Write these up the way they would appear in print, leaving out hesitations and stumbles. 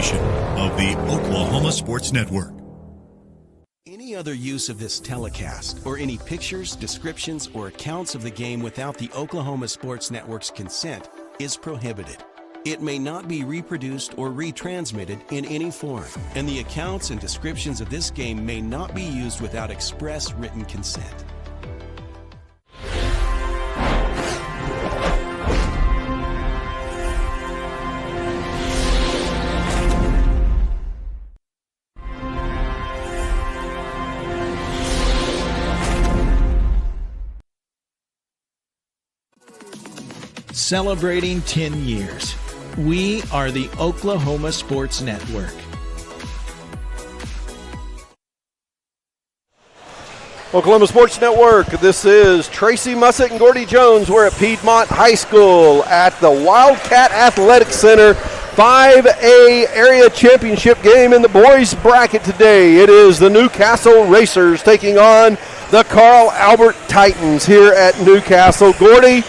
presentation of the Oklahoma Sports Network. Any other use of this telecast or any pictures, descriptions, or accounts of the game without the Oklahoma Sports Network's consent is prohibited. It may not be reproduced or retransmitted in any form, and the accounts and descriptions of this game may not be used without express written consent. Celebrating 10 years. We are the Oklahoma Sports Network. Oklahoma Sports Network, this is Tracy Mussett and Gordy Jones. We're at Piedmont High School at the Wildcat Athletic Center. 5A area championship game in the boys bracket today. It is the Newcastle Racers taking on the Carl Albert Titans here at Newcastle. Gordy,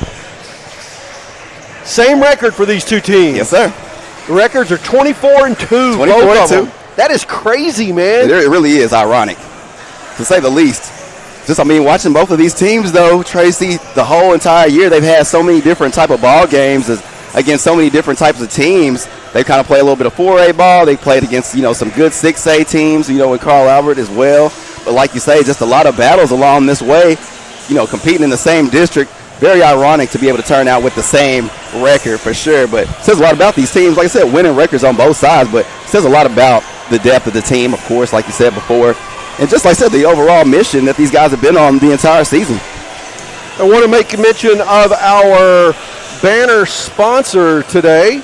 same record for these two teams. Yes, sir. The records are 24-2. 24-2. That is crazy, man. It really is ironic, to say the least. Watching both of these teams, though, Tracy, the whole entire year, they've had so many different type of ball games against so many different types of teams. They kind of play a little bit of 4A ball. They played against, some good 6A teams, in Carl Albert as well. But like you say, just a lot of battles along this way, competing in the same district. Very ironic to be able to turn out with the same record for sure. But it says a lot about these teams. Like I said, winning records on both sides, but it says a lot about the depth of the team, of course, like you said before. And just like I said, the overall mission that these guys have been on the entire season. I want to make mention of our banner sponsor today.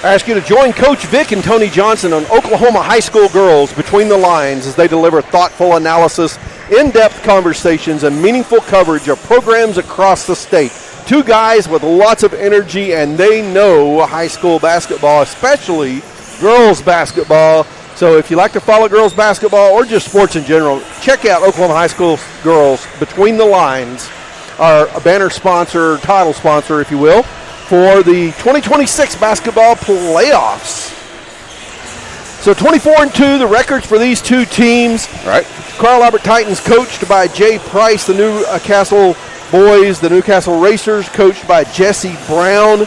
I ask you to join Coach Vic and Tony Johnson on Oklahoma High School Girls Between the Lines as they deliver thoughtful analysis, in-depth conversations, and meaningful coverage of programs across the state. Two guys with lots of energy, and they know high school basketball, especially girls basketball. So if you like to follow girls basketball or just sports in general, check out Oklahoma High School Girls Between the Lines, our banner sponsor, title sponsor, if you will, for the 2026 basketball playoffs. So 24-2, the records for these two teams. Right. Carl Albert Titans coached by Jay Price, the Newcastle boys, the Newcastle Racers coached by Jesse Brown.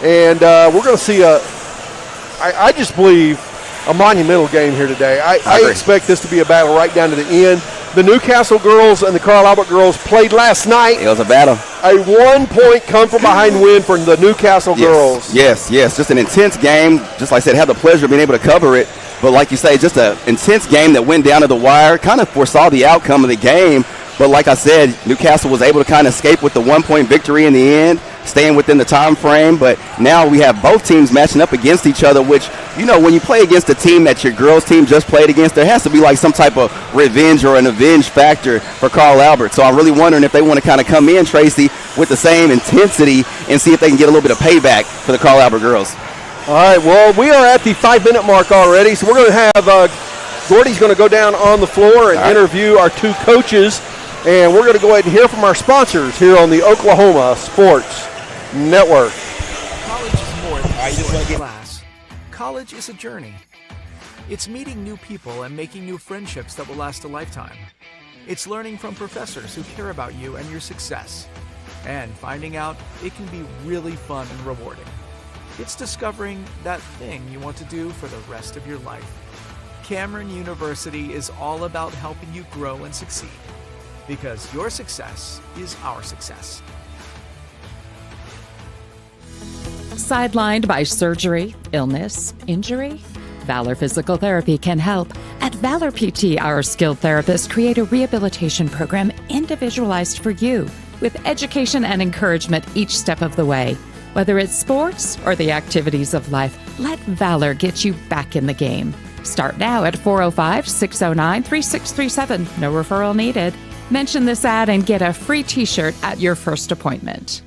And we're going to see I just believe, a monumental game here today. I expect this to be a battle right down to the end. The Newcastle girls and the Carl Albert girls played last night. It was a battle. A 1-point come-from-behind win for the Newcastle girls. Yes. Just an intense game. Just like I said, had the pleasure of being able to cover it. But like you say, just an intense game that went down to the wire. Kind of foresaw the outcome of the game. But like I said, Newcastle was able to kind of escape with the 1-point victory in the end, staying within the time frame. But now we have both teams matching up against each other, which, when you play against a team that your girls team just played against, there has to be like some type of revenge or an avenge factor for Carl Albert. So I'm really wondering if they want to kind of come in, Tracy, with the same intensity and see if they can get a little bit of payback for the Carl Albert girls. All right, well, we are at the 5-minute mark already, so we're going to have Gordy's going to go down on the floor and interview our two coaches. And we're going to go ahead and hear from our sponsors here on the Oklahoma Sports Network. College is more than just a class. College is a journey. It's meeting new people and making new friendships that will last a lifetime. It's learning from professors who care about you and your success. And finding out it can be really fun and rewarding. It's discovering that thing you want to do for the rest of your life. Cameron University is all about helping you grow and succeed. Because your success is our success. Sidelined by surgery, illness, injury? Valor Physical Therapy can help. At Valor PT, our skilled therapists create a rehabilitation program individualized for you, with education and encouragement each step of the way. Whether it's sports or the activities of life, let Valor get you back in the game. Start now at 405-609-3637. No referral needed. Mention this ad and get a free t-shirt at your first appointment.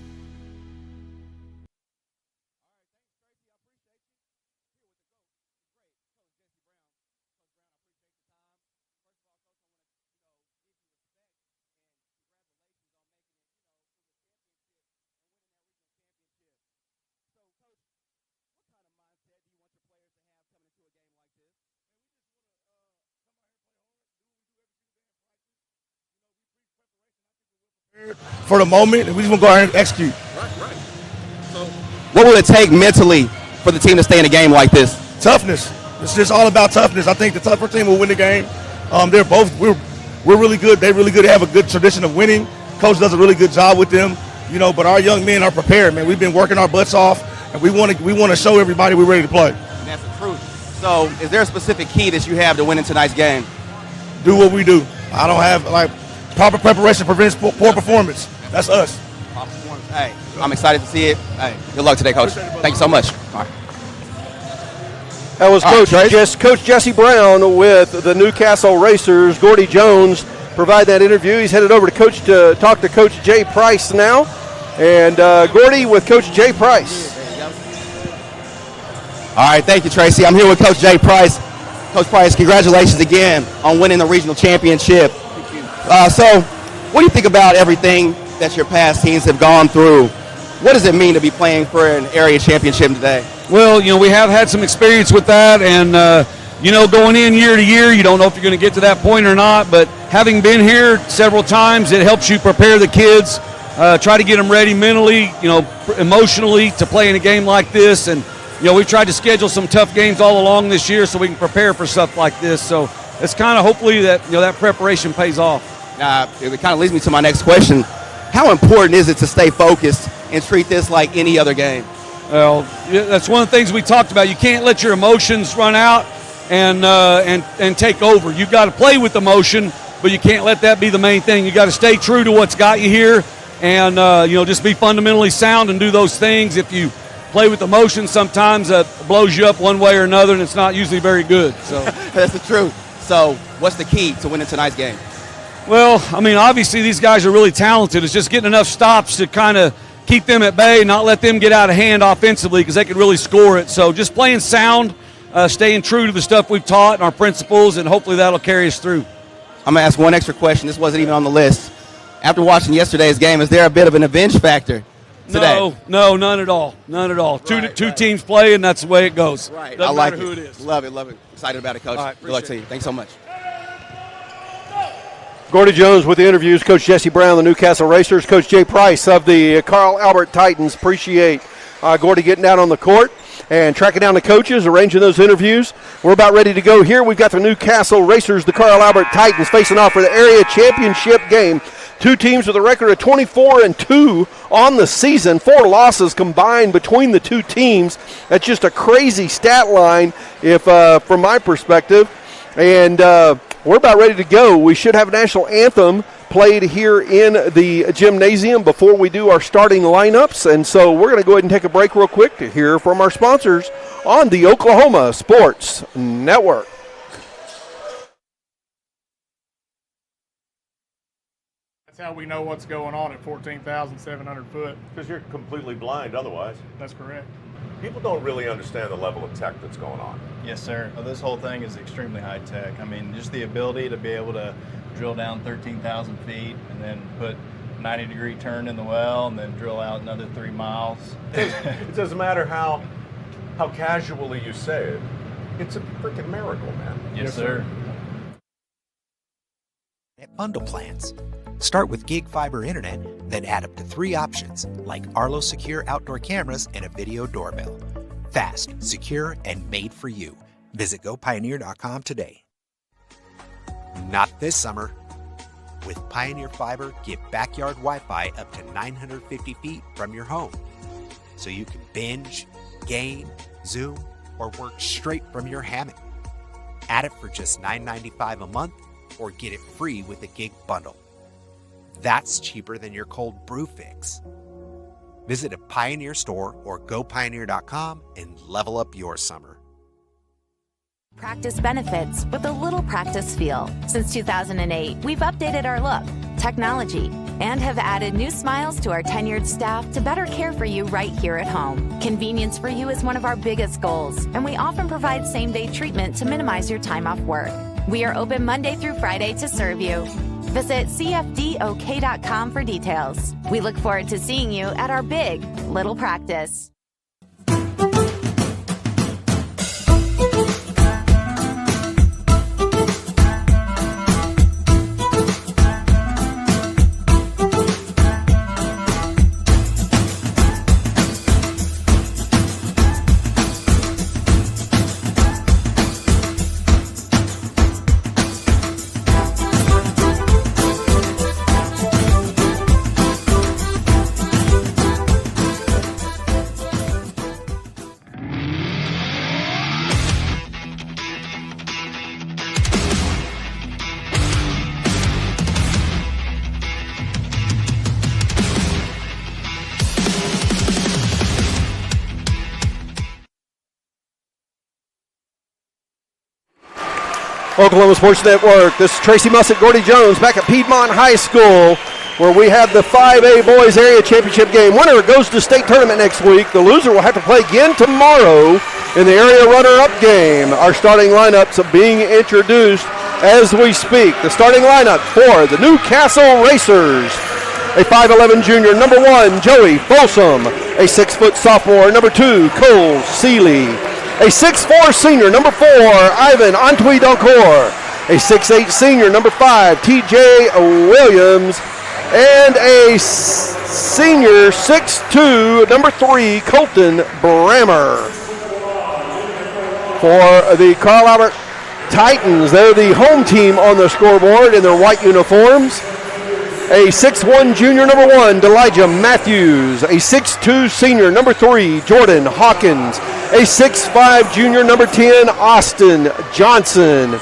for the moment, and we just want to go out and execute. Right. So, what will it take mentally for the team to stay in a game like this? Toughness. It's just all about toughness. I think the tougher team will win the game. We're really good. They're really good. They have a good tradition of winning. Coach does a really good job with them, but our young men are prepared, man. We've been working our butts off, and we want to show everybody we're ready to play. And that's the truth. So, is there a specific key that you have to winning tonight's game? Do what we do. I don't have, proper preparation prevents poor performance. That's us. Hey, I'm excited to see it. Hey, good luck today, Coach. Thank you so much. All right. That was Coach Jesse Brown with the Newcastle Racers. Gordy Jones provided that interview. He's headed over to talk to Coach Jay Price now. And Gordy with Coach Jay Price. All right, thank you, Tracy. I'm here with Coach Jay Price. Coach Price, congratulations again on winning the regional championship. Thank you. So, what do you think about everything that your past teams have gone through? What does it mean to be playing for an area championship today? Well, we have had some experience with that, and, going in year to year, you don't know if you're going to get to that point or not, but having been here several times, it helps you prepare the kids, try to get them ready mentally, emotionally to play in a game like this, and, we've tried to schedule some tough games all along this year so we can prepare for stuff like this, so it's kind of hopefully that, that preparation pays off. It kind of leads me to my next question. How important is it to stay focused and treat this like any other game? Well, that's one of the things we talked about. You can't let your emotions run out and take over. You've got to play with emotion, but you can't let that be the main thing. You got to stay true to what's got you here, and just be fundamentally sound and do those things. If you play with emotion, sometimes it blows you up one way or another, and it's not usually very good. So that's the truth. So, what's the key to winning tonight's game? Well, obviously these guys are really talented. It's just getting enough stops to kind of keep them at bay, not let them get out of hand offensively because they could really score it. So just playing sound, staying true to the stuff we've taught and our principles, and hopefully that'll carry us through. I'm going to ask one extra question. This wasn't even on the list. After watching yesterday's game, is there a bit of an revenge factor today? No, none at all. None at all. Two teams play, and that's the way it goes. Right. Doesn't I like matter who it is. Love it. Excited about it, Coach. All right, good luck to you. Thanks so much. Gordy Jones with the interviews. Coach Jesse Brown, the Newcastle Racers. Coach Jay Price of the Carl Albert Titans. Appreciate Gordy getting down on the court and tracking down the coaches, arranging those interviews. We're about ready to go here. We've got the Newcastle Racers, the Carl Albert Titans, facing off for the area championship game. Two teams with a record of 24-2 on the season. 4 losses combined between the two teams. That's just a crazy stat line, if from my perspective. And we're about ready to go. We should have a national anthem played here in the gymnasium before we do our starting lineups. And so we're going to go ahead and take a break real quick to hear from our sponsors on the Oklahoma Sports Network. That's how we know what's going on at 14,700 foot. Because you're completely blind otherwise. That's correct. People don't really understand the level of tech that's going on. Yes, sir. Well, this whole thing is extremely high tech. Just the ability to be able to drill down 13,000 feet and then put 90-degree turn in the well and then drill out another 3 miles. It doesn't matter how casually you say it. It's a freaking miracle, man. Yes, sir. Bundle plans. Start with gig fiber internet, then add up to 3 options like Arlo Secure outdoor cameras and a video doorbell. Fast, secure, and made for you. Visit GoPioneer.com today. Not this summer. With Pioneer Fiber, get backyard Wi-Fi up to 950 feet from your home. So you can binge, game, Zoom, or work straight from your hammock. Add it for just $9.95 a month or get it free with a gig bundle. That's cheaper than your cold brew fix. Visit a Pioneer store or GoPioneer.com and level up your summer. Practice benefits with a little practice feel. Since 2008, we've updated our look, technology, and have added new smiles to our tenured staff to better care for you right here at home. Convenience for you is one of our biggest goals, and we often provide same-day treatment to minimize your time off work. We are open Monday through Friday to serve you. Visit cfdok.com for details. We look forward to seeing you at our big little practice. Oklahoma Sports Network. This is Tracy Mussett, Gordy Jones back at Piedmont High School, where we have the 5A Boys Area Championship game. Winner goes to state tournament next week. The loser will have to play again tomorrow in the area runner-up game. Our starting lineups are being introduced as we speak. The starting lineup for the Newcastle Racers. A 5'11 junior, number 1, Joey Folsom. A 6-foot sophomore, number 2, Cole Seeley. A 6'4 senior, number 4, Ivan Antwi Doncourt. A 6'8 senior, number 5, TJ Williams. And a senior, 6'2, number 3, Colton Brammer. For the Carl Albert Titans, they're the home team on the scoreboard in their white uniforms. A 6'1 junior, number 1, Elijah Matthews. A 6'2 senior, number 3, Jordan Hawkins. A 6'5 junior, number 10, Austin Johnson.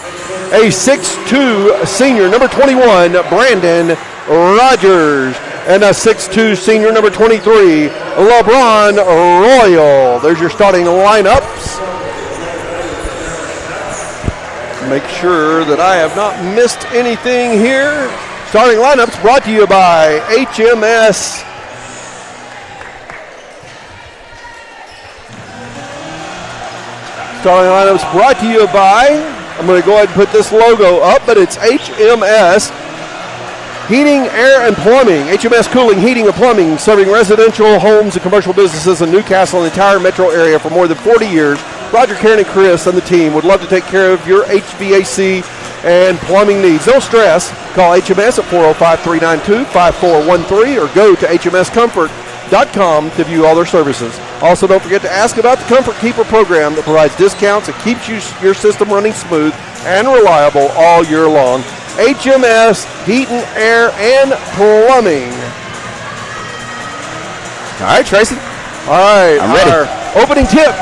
A 6'2 senior, number 21, Brandon Rogers. And a 6'2 senior, number 23, LeBron Royal. There's your starting lineups. Make sure that I have not missed anything here. Starting lineups brought to you by HMS. Starting lineups brought to you by, I'm going to go ahead and put this logo up, but it's HMS Heating, Air, and Plumbing. HMS Cooling, Heating, and Plumbing, serving residential homes and commercial businesses in Newcastle and the entire metro area for more than 40 years. Roger, Karen, and Chris and the team would love to take care of your HVAC and plumbing needs. No stress. Call HMS at 405-392-5413 or go to hmscomfort.com to view all their services. Also, don't forget to ask about the Comfort Keeper program that provides discounts and keeps your system running smooth and reliable all year long. HMS Heating, Air, and Plumbing. All right, Tracy. All right, I'm ready. Our opening tip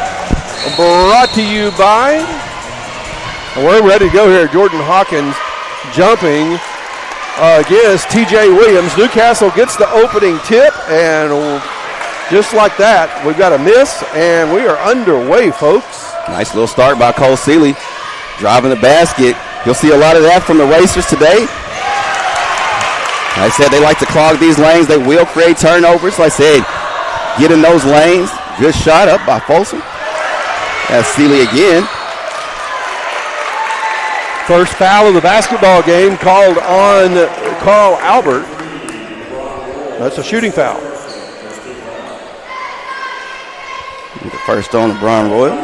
brought to you by, we're ready to go here. Jordan Hawkins jumping against TJ Williams. Newcastle gets the opening tip, and just like that, we've got a miss, and we are underway, folks. Nice little start by Cole Seeley, driving the basket. You'll see a lot of that from the Racers today. Like I said, they like to clog these lanes. They will create turnovers. Like I said, get in those lanes. Good shot up by Folsom. That's Seeley again. First foul of the basketball game called on Carl Albert. That's a shooting foul. The first on LeBron Royal.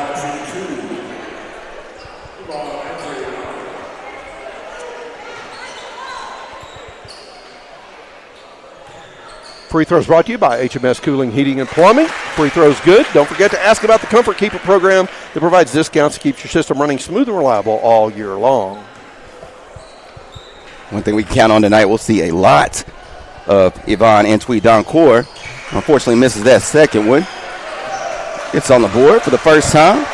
Free throws brought to you by HMS Cooling, Heating, and Plumbing. Free throws good. Don't forget to ask about the Comfort Keeper program that provides discounts to keep your system running smooth and reliable all year long. One thing we can count on tonight, we'll see a lot of Yvonne Antwi Doncourt. Unfortunately misses that second one. It's on the board for the first time.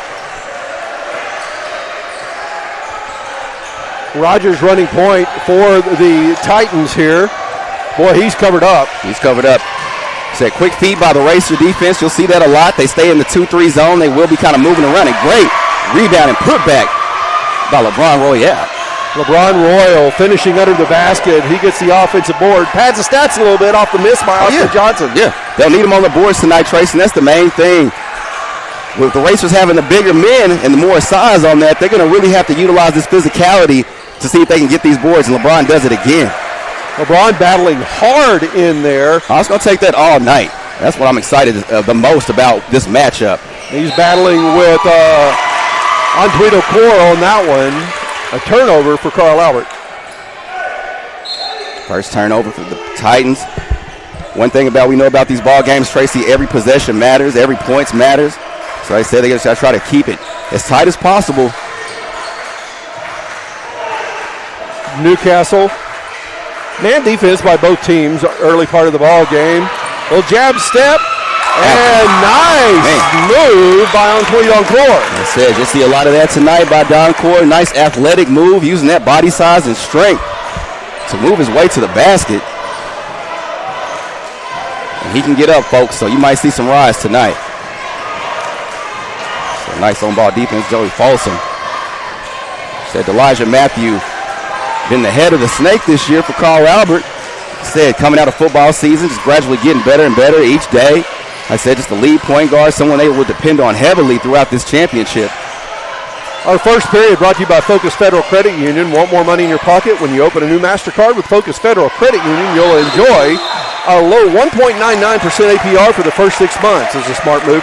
Rogers running point for the Titans here. Boy, he's covered up. He's covered up. It's a quick feed by the Racer defense. You'll see that a lot. They stay in the 2-3 zone. They will be kind of moving around. And great rebound and putback by LeBron Royal. LeBron Royal finishing under the basket. He gets the offensive board. Pads the stats a little bit off the miss by Austin Johnson. Yeah, they'll need him on the boards tonight, Tracy, and that's the main thing. With the Racers having the bigger men and the more size on that, they're going to really have to utilize this physicality to see if they can get these boards, and LeBron does it again. LeBron battling hard in there. I was going to take that all night. That's what I'm excited the most about this matchup. He's battling with Antwi Doncourt on that one. A turnover for Carl Albert. First turnover for the Titans. One thing we know about these ball games, Tracy, every possession matters, every point matters. So I said they got to try to keep it as tight as possible. Newcastle. Man defense by both teams early part of the ball game. Little jab step. And nice move by Antwi Doncourt. I said, you'll see a lot of that tonight by Doncourt. Nice athletic move, using that body size and strength to move his way to the basket. And he can get up, folks, so you might see some rise tonight. So nice on-ball defense, Joey Folsom. Said Elijah Matthew been the head of the snake this year for Carl Albert. Said coming out of football season, just gradually getting better and better each day. I said just the lead point guard, someone they will depend on heavily throughout this championship. Our first period brought to you by Focus Federal Credit Union. Want more money in your pocket? When you open a new MasterCard with Focus Federal Credit Union, you'll enjoy a low 1.99% APR for the first 6 months. It's a smart move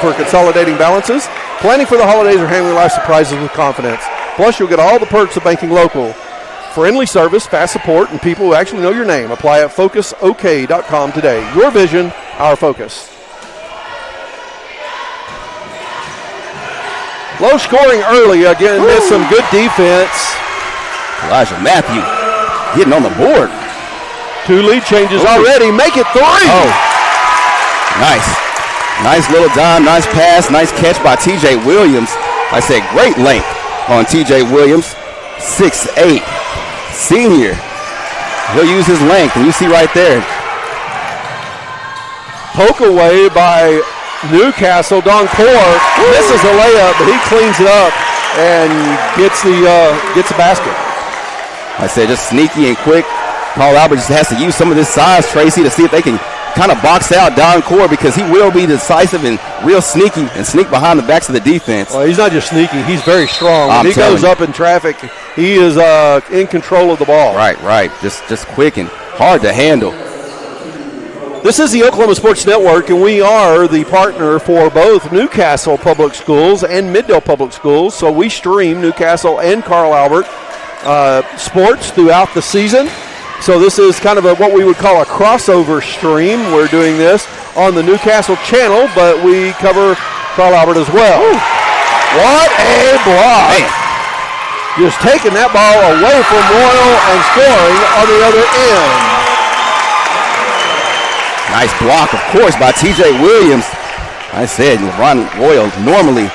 for consolidating balances, planning for the holidays, or handling life surprises with confidence. Plus, you'll get all the perks of banking local. Friendly service, fast support, and people who actually know your name. Apply at focusok.com today. Your vision, our focus. Low scoring early. Again, missed some good defense. Elijah Matthew getting on the board. 2 lead changes already. Make it 3. Oh, nice. Nice little dime, nice pass, nice catch by TJ Williams. I said great length on TJ Williams. 6'8". Senior. He'll use his length, and you see right there. Poke away by Newcastle. Don Core misses a layup, but he cleans it up and gets the basket. I said just sneaky and quick. Carl Albert just has to use some of this size, Tracy, to see if they can kind of box out Don Core, because he will be decisive and real sneaky and sneak behind the backs of the defense. Well, he's not just sneaky, he's very strong. When he goes up in traffic, he is in control of the ball. Right. Just quick and hard to handle. This is the Oklahoma Sports Network, and we are the partner for both Newcastle Public Schools and Middale Public Schools. So we stream Newcastle and Carl Albert sports throughout the season. So this is kind of what we would call a crossover stream. We're doing this on the Newcastle channel, but we cover Carl Albert as well. Ooh. What a block. Man. Just taking that ball away from Royal and scoring on the other end. Nice block, of course, by TJ Williams. I said LeBron Royal normally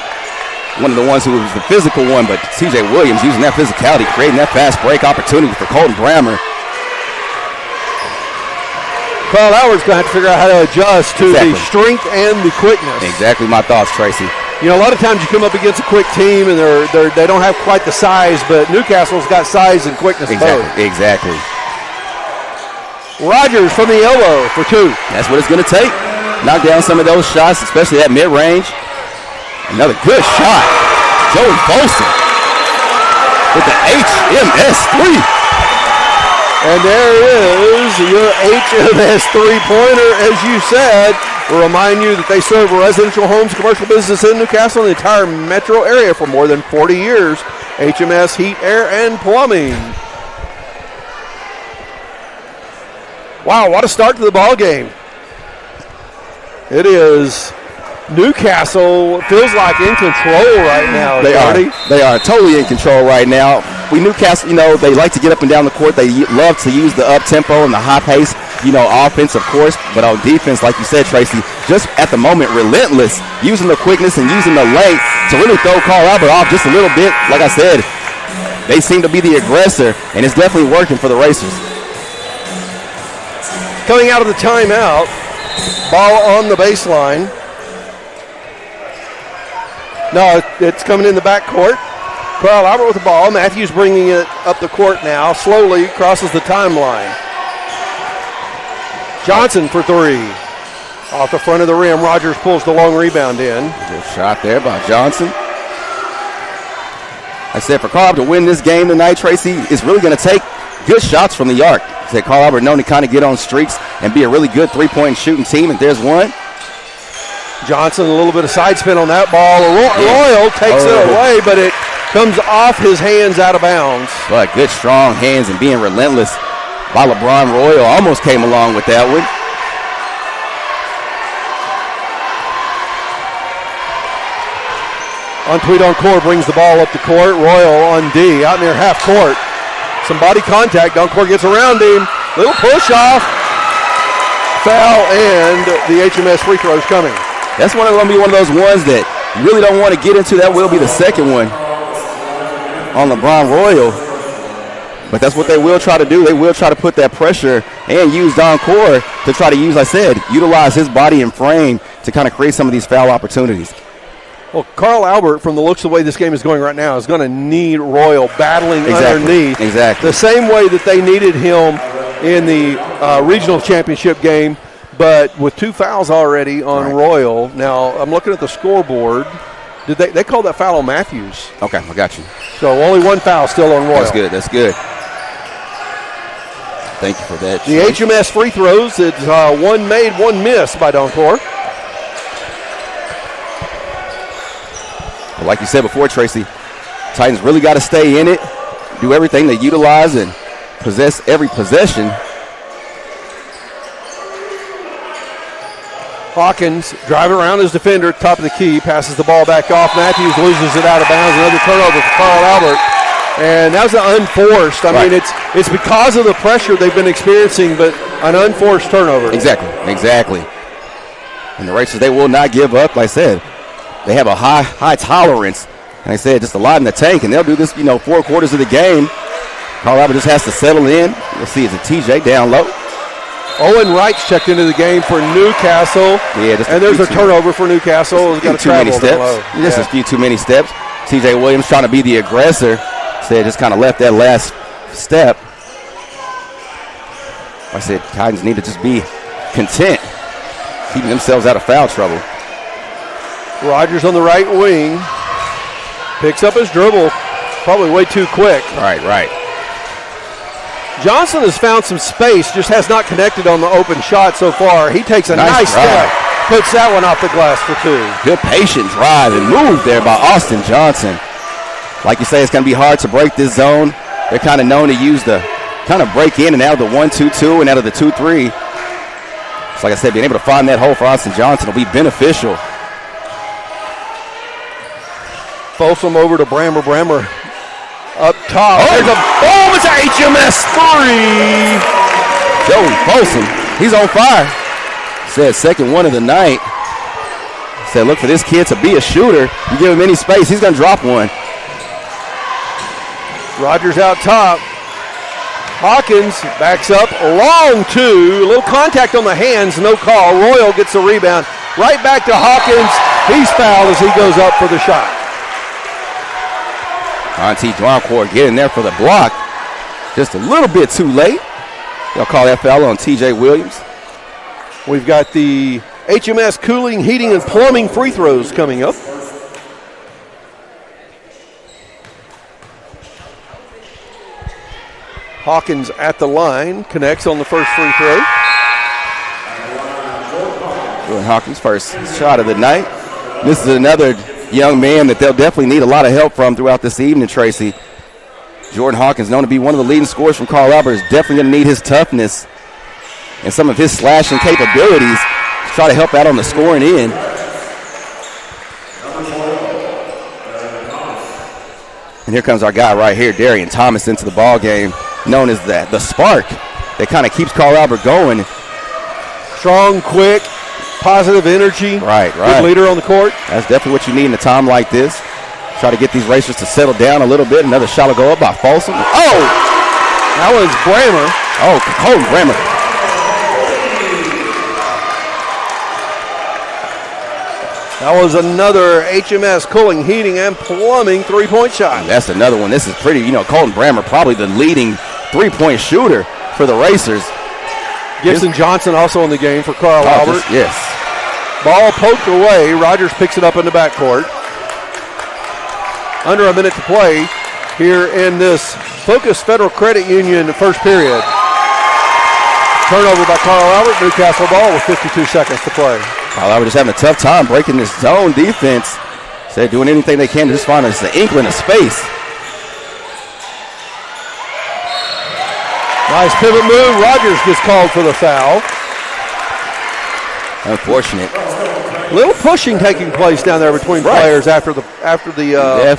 one of the ones who was the physical one, but TJ Williams using that physicality, creating that fast break opportunity for Colton Brammer. Carl Albert's going to have to figure out how to adjust to the strength and the quickness. Exactly my thoughts, Tracy. You know, a lot of times you come up against a quick team and they don't have quite the size, but Newcastle's got size and quickness both. Exactly. Rogers from the elbow for 2. That's what it's going to take. Knock down some of those shots, especially that mid-range. Another good shot. Joey Folsom with the HMS 3. And there is your HMS three-pointer, as you said. We'll remind you that they serve residential homes, commercial business in Newcastle and the entire metro area for more than 40 years. HMS Heat, Air, and Plumbing. Wow, what a start to the ball game. It is Newcastle feels like in control right now. They are totally in control right now. Newcastle, they like to get up and down the court. They love to use the up-tempo and the high pace, offense, of course. But on defense, like you said, Tracy, just at the moment, relentless, using the quickness and using the length to really throw Carl Albert off just a little bit. Like I said, they seem to be the aggressor, and it's definitely working for the Racers. Coming out of the timeout, ball on the baseline. No, it's coming in the backcourt. Carl Albert with the ball. Matthews bringing it up the court now. Slowly crosses the timeline. Johnson for 3. Off the front of the rim. Rogers pulls the long rebound in. Good shot there by Johnson. I said for Carl Albert to win this game tonight, Tracy, it's really going to take good shots from the arc. I said Carl Albert known to kind of get on streaks and be a really good three-point shooting team, and there's one. Johnson, a little bit of side spin on that ball. Royal takes it away, but it comes off his hands out of bounds. But good strong hands and being relentless by LeBron Royal. Almost came along with that one. On Tweed on court brings the ball up the court. Royal on D, out near half court. Some body contact. Doncor gets around him. Little push off. Foul, and the HMS free throw is coming. That's going to be one of those ones that you really don't want to get into. That will be the second one on LeBron Royal. But that's what they will try to do. They will try to put that pressure and use Don Core to try to use, like I said, utilize his body and frame to kind of create some of these foul opportunities. Well, Carl Albert, from the looks of the way this game is going right now, is going to need Royal battling underneath. Exactly. The same way that they needed him in the regional championship game, but with 2 fouls already on Royal. Now, I'm looking at the scoreboard. Did they called that foul on Matthews? Okay, I got you. So only 1 foul still on Royal. That's good. That's good. Thank you for that. The HMS free throws, it's 1 made, 1 missed by Doncor. Well, like you said before, Tracy, Titans really got to stay in it, do everything they utilize, and possess every possession. Hawkins driving around his defender, top of the key, passes the ball back off. Matthews loses it out of bounds. Another turnover for Carl Albert. And that was unforced. I mean, it's because of the pressure they've been experiencing, but an unforced turnover. Exactly. And the Racers, they will not give up. Like I said, they have a high tolerance. And I said, just a lot in the tank, and they'll do this, 4 quarters of the game. Carl Albert just has to settle in. You'll see it's a TJ down low. Owen Wright's checked into the game for Newcastle. Yeah, and there's a turnover for Newcastle. Just too many steps. Just a few too many steps. TJ Williams trying to be the aggressor. Said just kind of left that last step. I said Titans need to just be content, keeping themselves out of foul trouble. Rogers on the right wing. Picks up his dribble. Probably way too quick. Right. Johnson has found some space, just has not connected on the open shot so far. He takes a nice step, puts that one off the glass for 2. Good patient drive and move there by Austin Johnson. Like you say, it's going to be hard to break this zone. They're kind of known to use the kind of break in and out of the 1-2-2 and out of the 2-3. So like I said, being able to find that hole for Austin Johnson will be beneficial. Folsom over to Brammer. Brammer up top. There's a boom. It's a HMS 3. Joey Folsom, he's on fire. Said second one of the night. Said look for this kid to be a shooter. You give him any space, he's going to drop one. Rogers out top. Hawkins backs up. Long 2. A little contact on the hands. No call. Royal gets the rebound. Right back to Hawkins. He's fouled as he goes up for the shot. Monty Droncourt getting there for the block. Just a little bit too late. They'll call that foul on TJ Williams. We've got the HMS Cooling, Heating, and Plumbing free throws coming up. Hawkins at the line, connects on the first free throw. Jordan Hawkins' first shot of the night. This is another young man that they'll definitely need a lot of help from throughout this evening, Tracy. Jordan Hawkins, known to be one of the leading scorers from Carl Albert, is definitely going to need his toughness and some of his slashing capabilities to try to help out on the scoring end. And here comes our guy right here, Darian Thomas, into the ball game, known as the spark that kind of keeps Carl Albert going. Strong, quick, positive energy. Right. Good leader on the court. That's definitely what you need in a time like this. Try to get these Racers to settle down a little bit. Another shot will go up by Folsom. Oh! That was Brammer. Oh, Colton Brammer. That was another HMS Cooling, Heating, and Plumbing three-point shot. That's another one. This is pretty, Colton Brammer, probably the leading three-point shooter for the Racers. Gibson Johnson also in the game for Carl Albert. Yes. Ball poked away. Rogers picks it up in the backcourt. Under a minute to play here in this Focus Federal Credit Union first period. Turnover by Carl Albert. Newcastle ball with 52 seconds to play. Carl Albert just having a tough time breaking this zone defense. So they're doing anything they can to just find us an inkling of space. Nice pivot move. Rogers gets called for the foul. Unfortunate. A little pushing taking place down there between players after the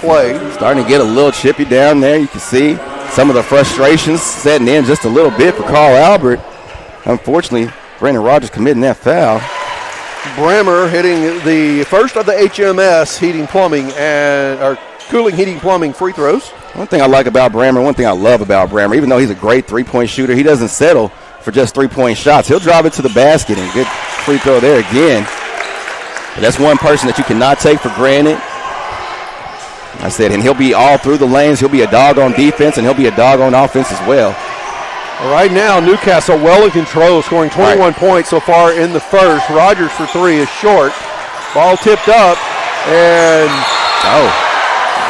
play. Starting to get a little chippy down there. You can see some of the frustrations setting in just a little bit for Carl Albert. Unfortunately, Brandon Rogers committing that foul. Brammer hitting the first of the HMS Heating Plumbing or Cooling Heating Plumbing free throws. One thing I like about Brammer, one thing I love about Brammer, even though he's a great three-point shooter, he doesn't settle for just three-point shots. He'll drive it to the basket, and good free throw there again. But that's one person that you cannot take for granted. I said, and he'll be all through the lanes. He'll be a dog on defense, and he'll be a dog on offense as well. Right now, Newcastle well in control, scoring 21 points so far in the first. Rogers for three is short. Ball tipped up, and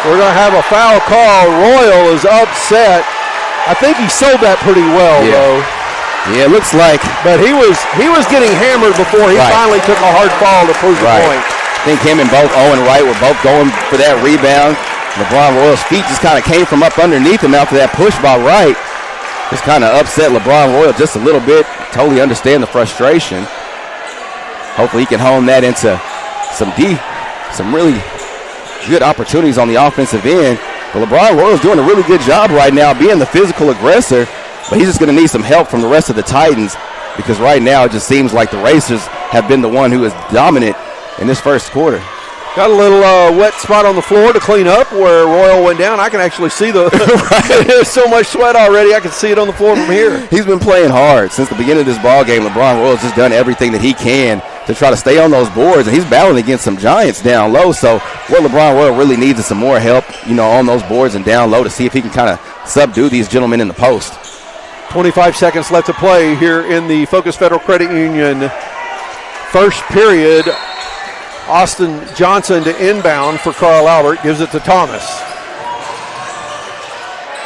we're going to have a foul call. Royal is upset. I think he sold that pretty well, though. Yeah, it looks like. But he was getting hammered before he finally took a hard fall to prove the point. I think him and both Owen Wright were both going for that rebound. LeBron Royal's feet just kind of came from up underneath him after that push by Wright. Just kind of upset LeBron Royal just a little bit. Totally understand the frustration. Hopefully he can hone that into some really good opportunities on the offensive end. But LeBron Royal's doing a really good job right now being the physical aggressor. But he's just going to need some help from the rest of the Titans, because right now it just seems like the Racers have been the one who is dominant in this first quarter. Got a little wet spot on the floor to clean up where Royal went down. I can actually see there's so much sweat already. I can see it on the floor from here. He's been playing hard since the beginning of this ball game. LeBron Royal's just done everything that he can to try to stay on those boards, and he's battling against some giants down low. So what LeBron Royal really needs is some more help, on those boards and down low to see if he can kind of subdue these gentlemen in the post. 25 seconds left to play here in the Focus Federal Credit Union first period. Austin Johnson to inbound for Carl Albert, gives it to Thomas.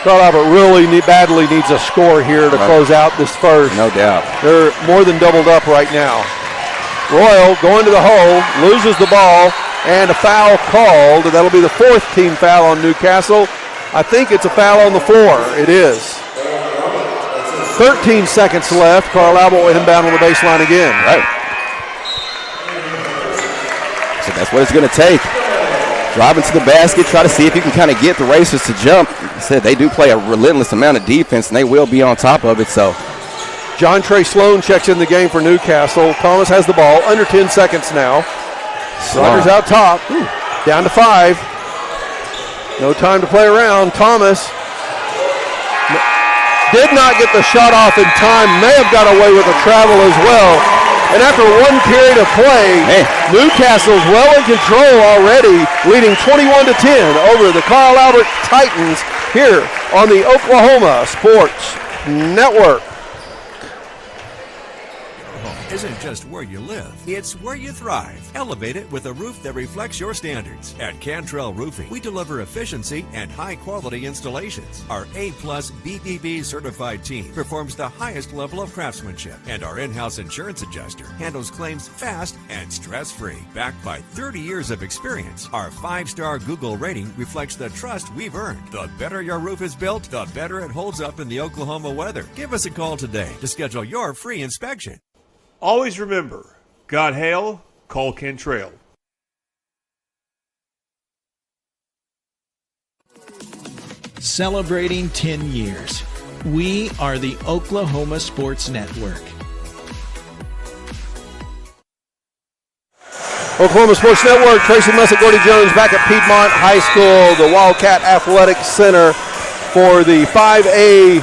Carl Albert really badly needs a score here to close out this first. No doubt. They're more than doubled up right now. Royal going to the hole, loses the ball, and a foul called. That'll be the fourth team foul on Newcastle. I think it's a foul on the floor. It is. 13 seconds left. Carl Albert will inbound on the baseline again. Right. So that's what it's going to take. Drive into the basket, try to see if you can kind of get the Racers to jump. I said they do play a relentless amount of defense, and they will be on top of it. So John Trey Sloan checks in the game for Newcastle. Thomas has the ball. Under 10 seconds now. Rogers out top. Down to 5. No time to play around. Thomas did not get the shot off in time. May have got away with a travel as well. And after one period of play, Newcastle's well in control already, leading 21-10 over the Carl Albert Titans here on the Oklahoma Sports Network. Isn't just where you live, it's where you thrive. Elevate it with a roof that reflects your standards. At Cantrell Roofing, we deliver efficiency and high-quality installations. Our A-plus BBB certified team performs the highest level of craftsmanship, and our in-house insurance adjuster handles claims fast and stress-free. Backed by 30 years of experience, our 5-star Google rating reflects the trust we've earned. The better your roof is built, the better it holds up in the Oklahoma weather. Give us a call today to schedule your free inspection. Always remember, God hail, call Cantrell. Celebrating 10 years. We are the Oklahoma Sports Network. Oklahoma Sports Network, Tracy Mussett, Gordy Jones back at Piedmont High School, the Wildcat Athletic Center for the 5A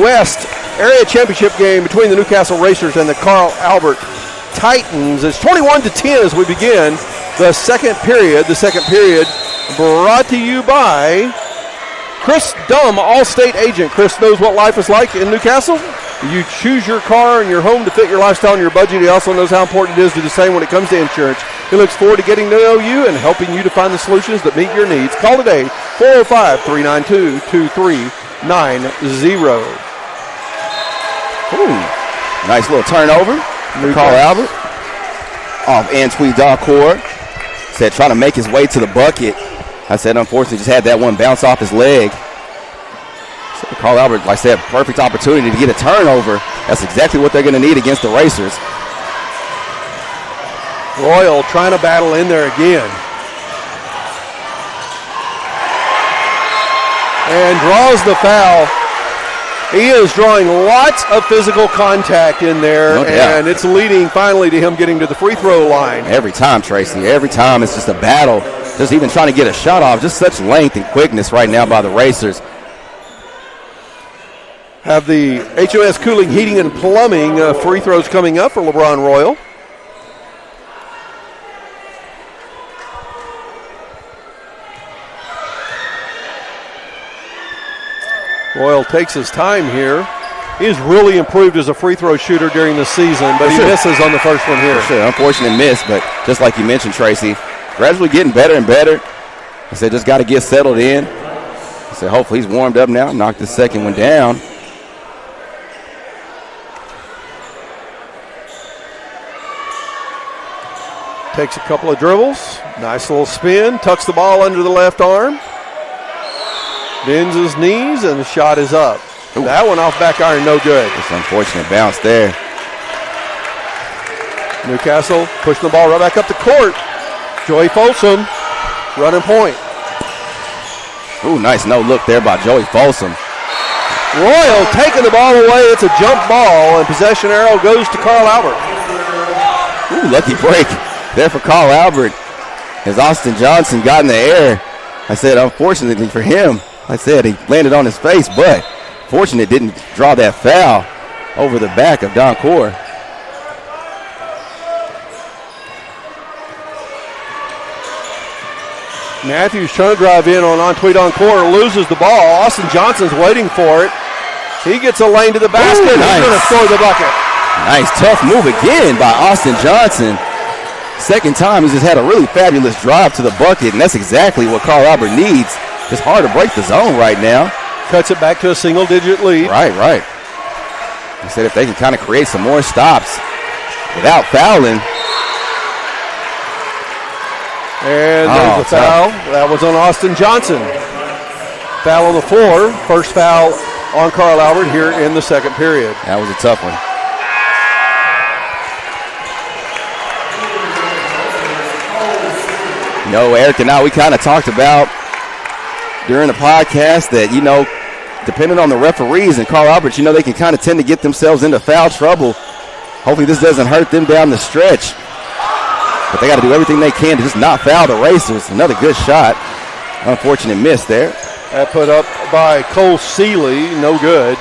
West Area Championship game between the Newcastle Racers and the Carl Albert Titans. It's 21-10 as we begin the second period. The second period brought to you by Chris Dumm, All-State agent. Chris knows what life is like in Newcastle. You choose your car and your home to fit your lifestyle and your budget. He also knows how important it is to do the same when it comes to insurance. He looks forward to getting to know you and helping you to find the solutions that meet your needs. Call today, 405-392-2390. Nice little turnover for Carl Albert. Off Antwi Darcourt. Said trying to make his way to the bucket. I said unfortunately just had that one bounce off his leg. So Carl Albert, like I said, perfect opportunity to get a turnover. That's exactly what they're going to need against the Racers. Royal trying to battle in there again. And draws the foul. He is drawing lots of physical contact in there, and it's leading finally to him getting to the free throw line. Every time, Tracy, every time it's just a battle. Just even trying to get a shot off. Just such length and quickness right now by the Racers. Have the HOS Cooling, Heating, and Plumbing free throws coming up for LeBron Royal. Royal takes his time here. He has really improved as a free throw shooter during the season, but he misses on the first one here. For sure, unfortunate miss, but just like you mentioned, Tracy, gradually getting better and better. I said just got to get settled in. I said hopefully he's warmed up now, knocked the second one down. Takes a couple of dribbles, nice little spin, tucks the ball under the left arm, bends his knees, and the shot is up. Ooh. That one off back iron, no good. Just unfortunate bounce there. Newcastle pushing the ball right back up the court. Joey Folsom running point. Ooh, nice no look there by Joey Folsom. Royal taking the ball away. It's a jump ball, and possession arrow goes to Carl Albert. Ooh, lucky break there for Carl Albert as Austin Johnson got in the air. I said, unfortunately for him, I said he landed on his face, but fortunate didn't draw that foul over the back of Don Core. Matthews trying to drive in on Antwi Don Core, loses the ball. Austin Johnson's waiting for it. He gets a lane to the basket. Ooh, nice. He's going to score the bucket. Nice tough move again by Austin Johnson. Second time, he's just had a really fabulous drive to the bucket, and that's exactly what Carl Albert needs. It's hard to break the zone right now. Cuts it back to a single-digit lead. Right. He said if they can kind of create some more stops without fouling. And there's the foul. That was on Austin Johnson. Foul on the floor. First foul on Carl Albert here in the second period. That was a tough one. You know, Eric and I, we kind of talked about during the podcast that, you know, depending on the referees and Carl Albert, you know, they can kind of tend to get themselves into foul trouble. Hopefully this doesn't hurt them down the stretch. But they got to do everything they can to just not foul the Racers. Another good shot. Unfortunate miss there. That put up by Cole Seeley, no good.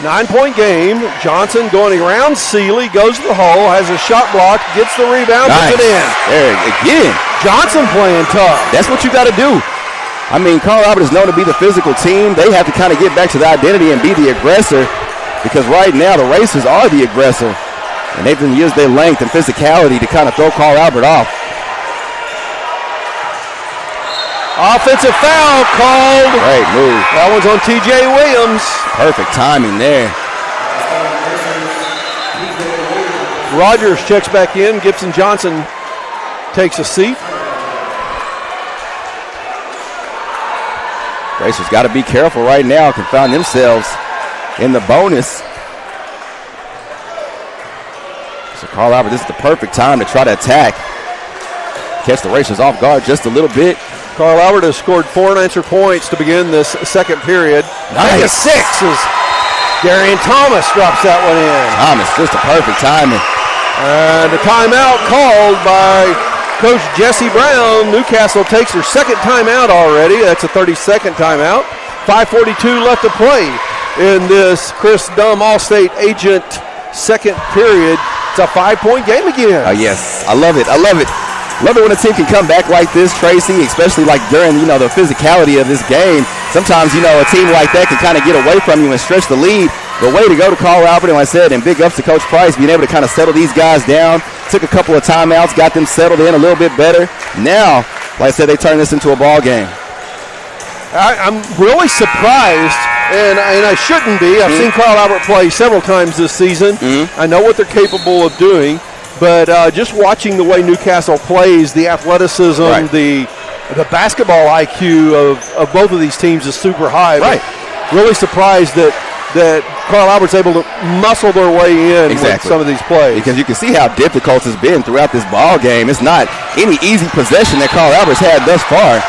9-point game. Johnson going around Seeley, goes to the hole, has a shot blocked, gets the rebound, nice. Puts it in. There again. Johnson playing tough. That's what you got to do. I mean, Carl Albert is known to be the physical team. They have to kind of get back to the identity and be the aggressor, because right now the Racers are the aggressor. And they've been used their length and physicality to kind of throw Carl Albert off. Offensive foul called. Great move. That one's on TJ Williams. Perfect timing there. Rogers checks back in. Gibson Johnson takes a seat. Racers got to be careful right now. Can find themselves in the bonus. So Carl Albert, this is the perfect time to try to attack. Catch the Racers off guard just a little bit. Carl Albert has scored 4 unanswered points to begin this second period. Nice. 6 as Darian Thomas drops that one in. Thomas, just a perfect timing. And a timeout called by Coach Jesse Brown. Newcastle takes their second timeout already. That's a 30-second timeout. 5:42 left to play in this Chris Dunn All-State Agent second period. It's a 5-point game again. Oh, yes. I love it. Love it when a team can come back like this, Tracy, especially like during, you know, the physicality of this game. Sometimes, you know, a team like that can kind of get away from you and stretch the lead. But way to go to Carl Albert, and like I said, and big ups to Coach Price, being able to kind of settle these guys down. Took a couple of timeouts, got them settled in a little bit better. Now, like I said, they turn this into a ball game. I'm really surprised, and I shouldn't be. I've seen Carl Albert play several times this season. I know what they're capable of doing. But just watching the way Newcastle plays, the athleticism, the basketball IQ of both of these teams is super high. Right. Really surprised that Carl Albert's able to muscle their way in with some of these plays. Because you can see how difficult it's been throughout this ball game. It's not any easy possession that Carl Albert's had thus far.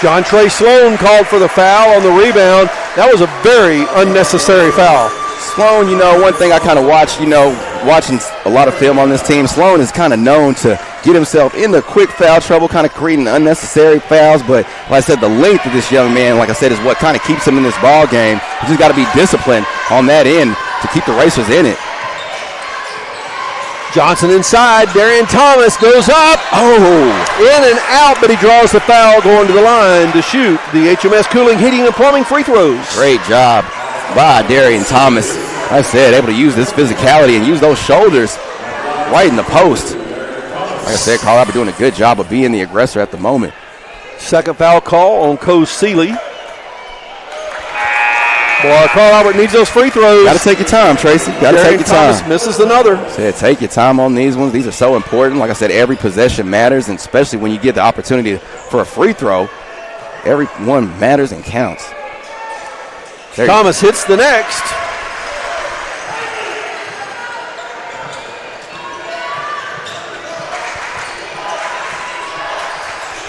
John Trey Sloan called for the foul on the rebound. That was a very unnecessary foul. Sloan, you know, one thing I kind of watched, you know, watching a lot of film on this team, Sloan is kind of known to get himself into quick foul trouble, kind of creating unnecessary fouls. But like I said, the length of this young man, like I said, is what kind of keeps him in this ball game. He's just got to be disciplined on that end to keep the Racers in it. Johnson inside. Darian Thomas goes up. In and out, but he draws the foul going to the line to shoot the HMS Cooling Heating and Plumbing free throws. Great job by Darian Thomas. Like I said, able to use this physicality and use those shoulders right in the post. Like I said, Carl Albert doing a good job of being the aggressor at the moment. Second foul call on Coach Seeley. Boy, Carl Albert needs those free throws. Got to take your time, Tracy. Got to take your Thomas time. Misses another. Said take your time on these ones. These are so important. Like I said, every possession matters, and especially when you get the opportunity for a free throw, every one matters and counts. Thomas hits the next.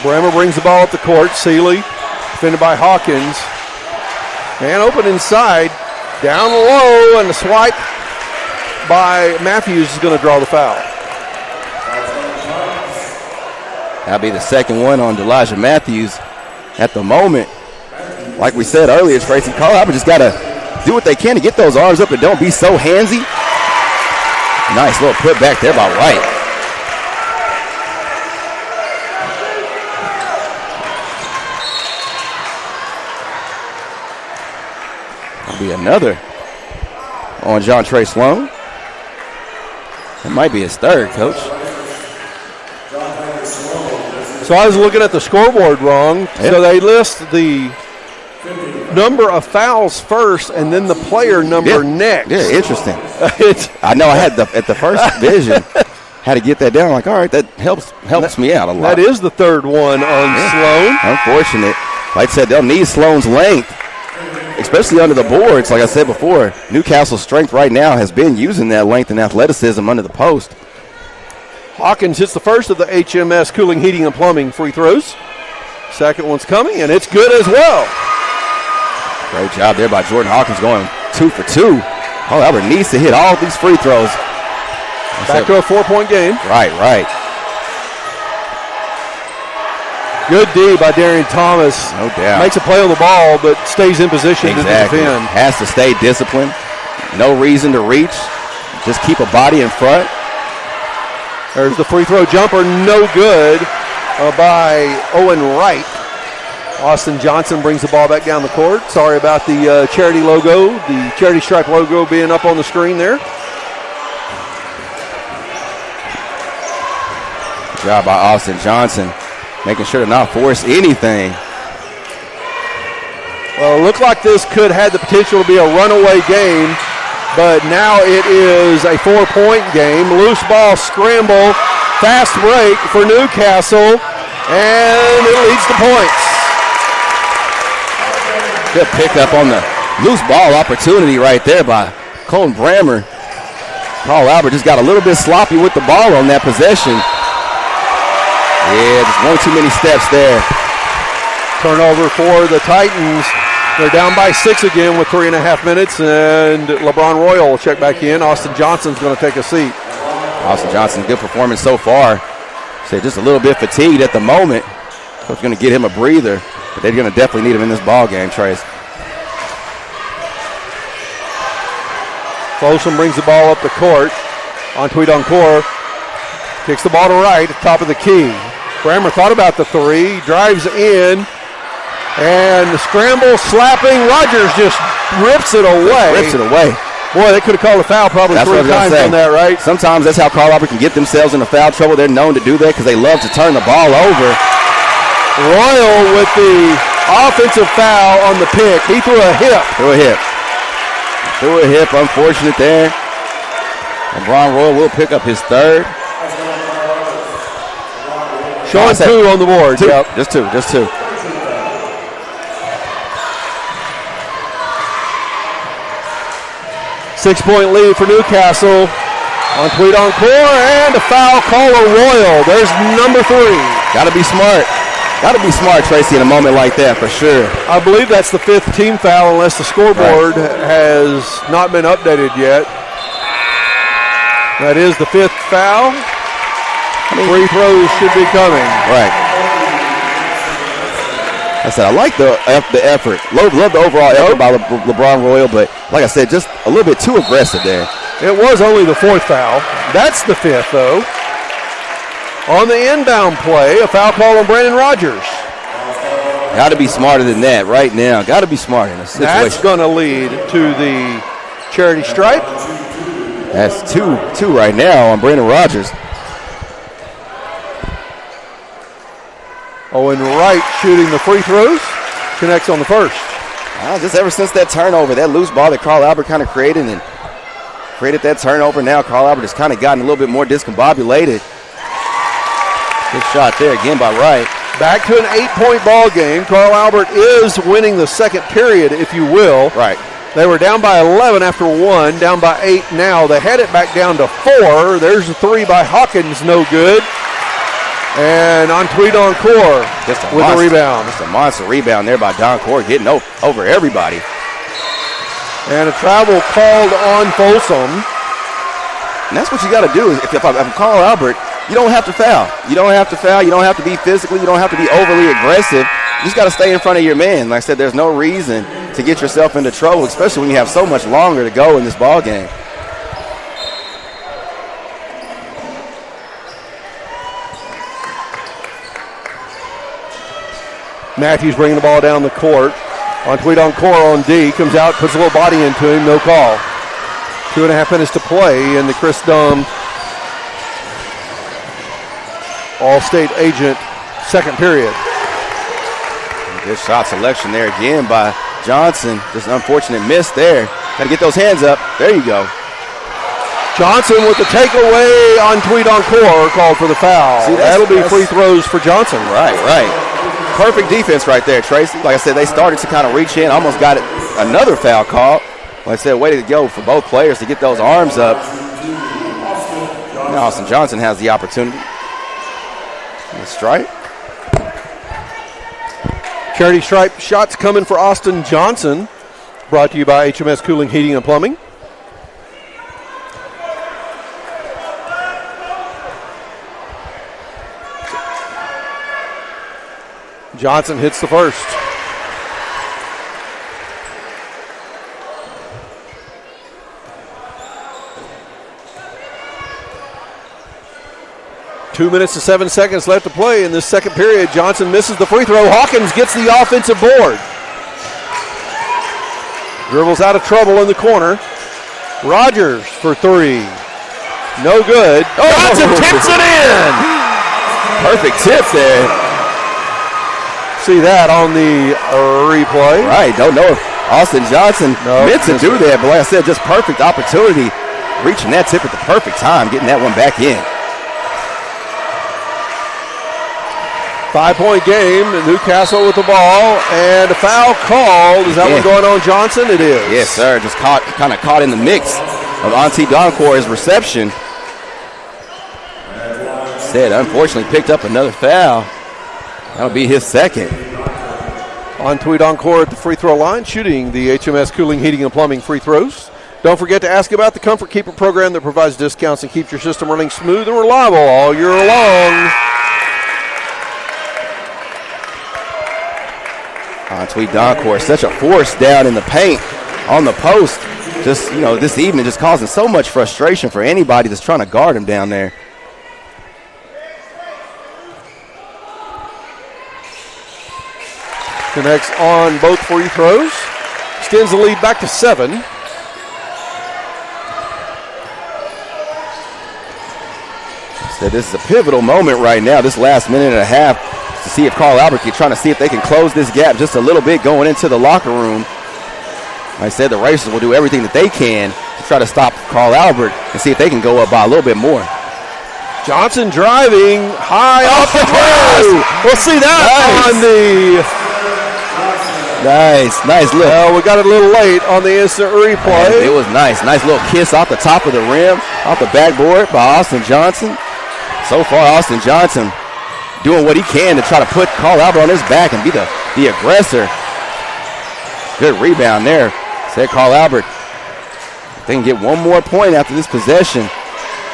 Bremer brings the ball up the court. Seeley, defended by Hawkins. And open inside, down low, and the swipe by Matthews is going to draw the foul. That'll be the second one on Elijah Matthews. At the moment, like we said earlier, Tracy, Carl Albert just got to do what they can to get those arms up and don't be so handsy. Nice little put back there by White. Be another on John Trey Sloan. It might be his third, Coach. So I was looking at the scoreboard wrong. Yep. So they list the number of fouls first and then the player number next. Yeah, interesting. I know I had at the first vision had to get that down. Like, all right, that helps me out a lot. That is the third one on Sloan. Unfortunate. Like I said, they'll need Sloan's length, especially under the boards. Like I said before, Newcastle's strength right now has been using that length and athleticism under the post. Hawkins hits the first of the HMS Cooling Heating and Plumbing free throws. Second one's coming, and it's good as well. Great job there by Jordan Hawkins, going 2 for 2. Oh, Albert needs to hit all these free throws. Back to a 4-point game. Right. Good D by Darian Thomas. No doubt. Makes a play on the ball, but stays in position to defend. Has to stay disciplined. No reason to reach. Just keep a body in front. There's the free throw jumper, no good by Owen Wright. Austin Johnson brings the ball back down the court. Sorry about the charity logo, the charity stripe logo being up on the screen there. Good job by Austin Johnson, making sure to not force anything. Well, it looked like this could have the potential to be a runaway game, but now it is a 4-point game. Loose ball scramble, fast break for Newcastle, and it leads to points. Good pickup on the loose ball opportunity right there by Colton Brammer. Carl Albert just got a little bit sloppy with the ball on that possession. Yeah, just one too many steps there. Turnover for the Titans. They're down by 6 again with 3.5 minutes, and LeBron Royal will check back in. Austin Johnson's going to take a seat. Austin Johnson, good performance so far. Said just a little bit fatigued at the moment. Coach going to get him a breather, but they're going to definitely need him in this ball game, Trace. Folsom brings the ball up the court on Tweed Encore. Kicks the ball to right at the top of the key. Brammer thought about the three, drives in, and the scramble, slapping. Rogers just rips it away. Boy, they could have called a foul probably 3 times on that, right? Sometimes that's how Carl Albert can get themselves into foul trouble. They're known to do that because they love to turn the ball over. Royal with the offensive foul on the pick. He threw a hip. Threw a hip, unfortunate there. LeBron Royal will pick up his third. Showing 2 on the board. Yep. Just two. 6-point lead for Newcastle on Tweed Encore, and a foul call on Royal. There's number 3. Got to be smart, Tracy, in a moment like that for sure. I believe that's the 5th team foul unless the scoreboard has not been updated yet. That is the 5th foul. Free throws should be coming. Right. I said I like the effort. Love the overall effort by LeBron Royal, but like I said, just a little bit too aggressive there. It was only the 4th foul. That's the 5th, though. On the inbound play, a foul call on Brandon Rogers. Got to be smarter than that right now. Got to be smarter in this situation. That's going to lead to the charity stripe. That's two right now on Brandon Rogers. Owen Wright shooting the free throws. Connects on the first. Just ever since that turnover, that loose ball that Carl Albert kind of created that turnover. Now Carl Albert has kind of gotten a little bit more discombobulated. Good shot there again by Wright. Back to an 8-point ball game. Carl Albert is winning the second period, if you will. Right. They were down by 11 after 1, down by 8 now. They had it back down to 4. There's a 3 by Hawkins, no good. And Antwi Doncourt with the rebound. Just a monster rebound there by Doncourt, getting over everybody. And a travel called on Folsom. And that's what you got to do. If I'm Carl Albert, you don't have to foul. You don't have to foul. You don't have to be physical. You don't have to be overly aggressive. You just got to stay in front of your man. Like I said, there's no reason to get yourself into trouble, especially when you have so much longer to go in this ball game. Matthews bringing the ball down the court. Antwi Doncourt on D. Comes out, puts a little body into him. No call. 2.5 minutes to play in the Chris Dunn All-State agent second period. Good shot selection there again by Johnson. Just an unfortunate miss there. Got to get those hands up. There you go. Johnson with the takeaway on Antwi Doncourt called for the foul. See, that'll be free throws for Johnson. Right. Perfect defense right there, Tracy. Like I said, they started to kind of reach in. Almost got another foul call. Like I said, way to go for both players to get those arms up. Now Austin Johnson has the opportunity. The stripe. Charity stripe shots coming for Austin Johnson. Brought to you by HMS Cooling, Heating, and Plumbing. Johnson hits the first. Two minutes and 7 seconds left to play in this second period. Johnson misses the free throw. Hawkins gets the offensive board. Dribbles out of trouble in the corner. Rogers for 3. No good. Johnson tips it in. Perfect tip there. See that on the replay. Right, don't know if Austin Johnson meant to do that, but like I said, just perfect opportunity. Reaching that tip at the perfect time, getting that one back in. 5-point game, Newcastle with the ball, and a foul called. Is that one going on Johnson? It is. Yes, sir, just kind of caught in the mix of Antwi Doncourt's reception. Said, unfortunately, picked up another foul. That'll be his second. Antwi Doncourt at the free throw line, shooting the HMS Cooling, Heating, and Plumbing free throws. Don't forget to ask about the Comfort Keeper program that provides discounts and keeps your system running smooth and reliable all year long. Antwi Doncourt, such a force down in the paint on the post. Just, this evening just causing so much frustration for anybody that's trying to guard him down there. Connects on both free throws. Extends the lead back to 7. So this is a pivotal moment right now, this last minute and a half, to see if Carl Albert can trying to see if they can close this gap just a little bit going into the locker room. Like I said, the Racers will do everything that they can to try to stop Carl Albert and see if they can go up by a little bit more. Johnson driving high off the glass. We'll see that on the... Nice look. Well, we got it a little late on the instant replay. It was nice little kiss off the top of the rim, off the backboard by Austin Johnson. So far, Austin Johnson doing what he can to try to put Carl Albert on his back and be the aggressor. Good rebound there. Said Carl Albert. If they can get one more point after this possession,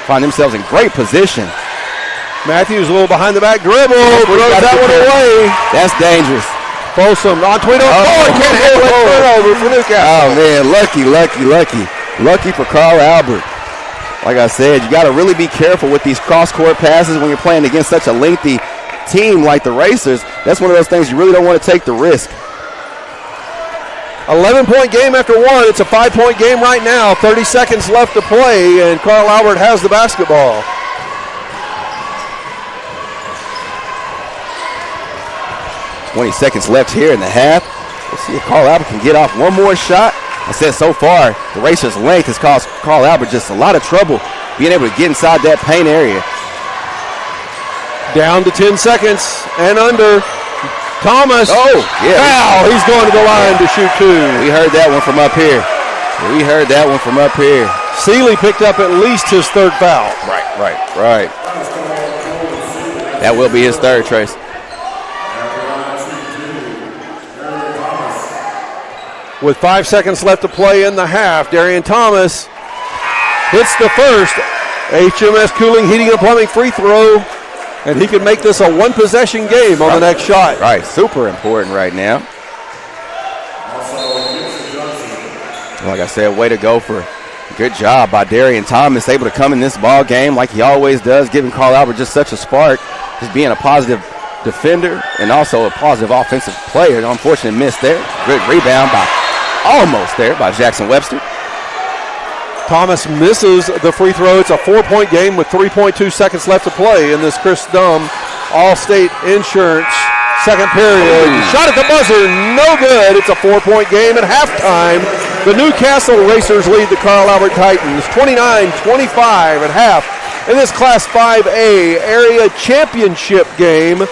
find themselves in great position. Matthews a little behind the back dribble. Throws that one away. That's dangerous. Folsom on Tweedo. Can't handle it. Turnover for Newcastle. Oh, man. Lucky for Carl Albert. Like I said, you got to really be careful with these cross-court passes when you're playing against such a lengthy team like the Racers. That's one of those things you really don't want to take the risk. 11-point game after one. It's a 5-point game right now. 30 seconds left to play, and Carl Albert has the basketball. $20 seconds left here in the half. Let's see if Carl Albert can get off one more shot. I said so far, the Racers' length has caused Carl Albert just a lot of trouble being able to get inside that paint area. Down to 10 seconds and under. Thomas. Oh, yeah. Foul. He's going to the line to shoot two. We heard that one from up here. Seeley picked up at least his third foul. Right. That will be his third, Trace. With 5 seconds left to play in the half, Darian Thomas hits the first HMS Cooling Heating and Plumbing free throw, and he can make this a one-possession game on the next shot. Right, super important right now. Like I said, way to go for good job by Darian Thomas, able to come in this ball game like he always does, giving Carl Albert just such a spark, just being a positive defender and also a positive offensive player. An unfortunate miss there. Good rebound almost there by Jackson Webster. Thomas misses the free throw. It's a 4-point game with 3.2 seconds left to play in this Chris Dunn Allstate Insurance second period. Shot at the buzzer, no good. It's a 4-point game at halftime. The Newcastle Racers lead the Carl Albert Titans 29-25 at half in this Class 5A area championship game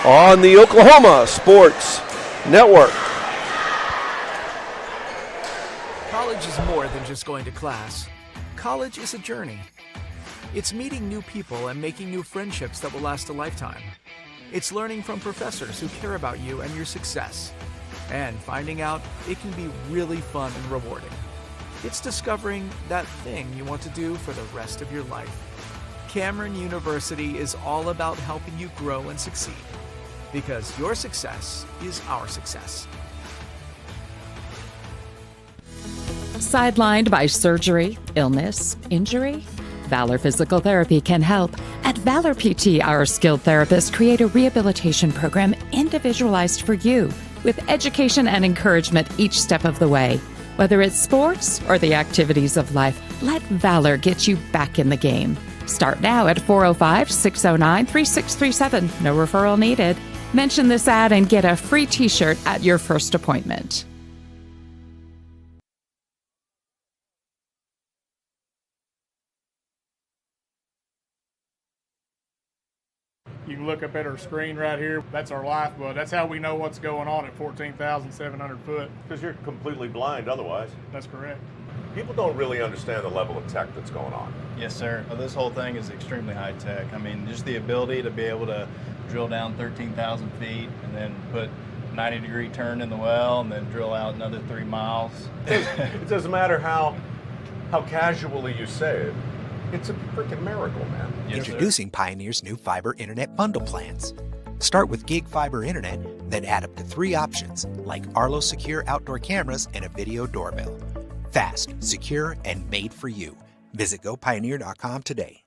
on the Oklahoma Sports Network. College is more than just going to class. College is a journey. It's meeting new people and making new friendships that will last a lifetime. It's learning from professors who care about you and your success. And finding out it can be really fun and rewarding. It's discovering that thing you want to do for the rest of your life. Cameron University is all about helping you grow and succeed. Because your success is our success. Sidelined by surgery, illness, injury? Valor Physical Therapy can help. At Valor PT, our skilled therapists create a rehabilitation program individualized for you, with education and encouragement each step of the way. Whether it's sports or the activities of life, let Valor get you back in the game. Start now at 405-609-3637. No referral needed. Mention this ad and get a free t-shirt at your first appointment. You can look up at our screen right here. That's our lifeblood. That's how we know what's going on at 14,700 foot. Because you're completely blind otherwise. That's correct. People don't really understand the level of tech that's going on. Yes, sir. Well, this whole thing is extremely high tech. I mean, just the ability to be able to drill down 13,000 feet and then put 90-degree turn in the well and then drill out another 3 miles. It doesn't matter how casually you say it. It's a freaking miracle, man. Yes, Introducing sir. Pioneer's new fiber internet bundle plans. Start with gig fiber internet, then add up to 3 options like Arlo secure outdoor cameras and a video doorbell. Fast, secure, and made for you. Visit gopioneer.com today.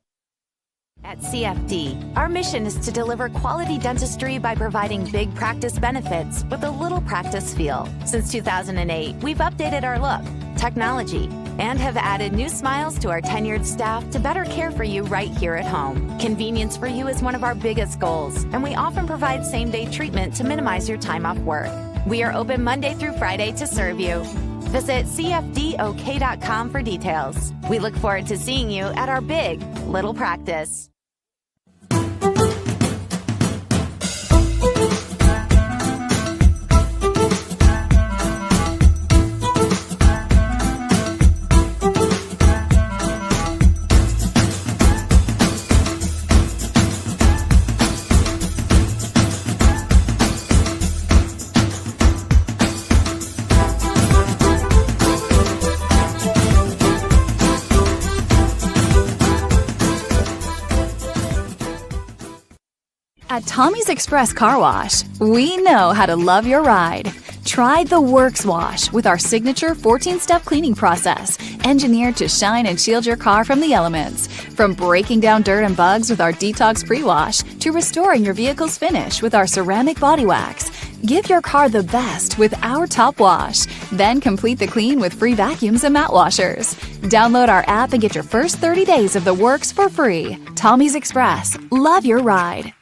At CFD, our mission is to deliver quality dentistry by providing big practice benefits with a little practice feel. Since 2008, we've updated our look, technology, and have added new smiles to our tenured staff to better care for you right here at home. Convenience for you is one of our biggest goals, and we often provide same-day treatment to minimize your time off work. We are open Monday through Friday to serve you. Visit cfdok.com for details. We look forward to seeing you at our big little practice. At Tommy's Express Car Wash, we know how to love your ride. Try the Works Wash with our signature 14-step cleaning process, engineered to shine and shield your car from the elements. From breaking down dirt and bugs with our Detox Pre-Wash to restoring your vehicle's finish with our ceramic body wax. Give your car the best with our Top Wash. Then complete the clean with free vacuums and mat washers. Download our app and get your first 30 days of the Works for free. Tommy's Express. Love your ride.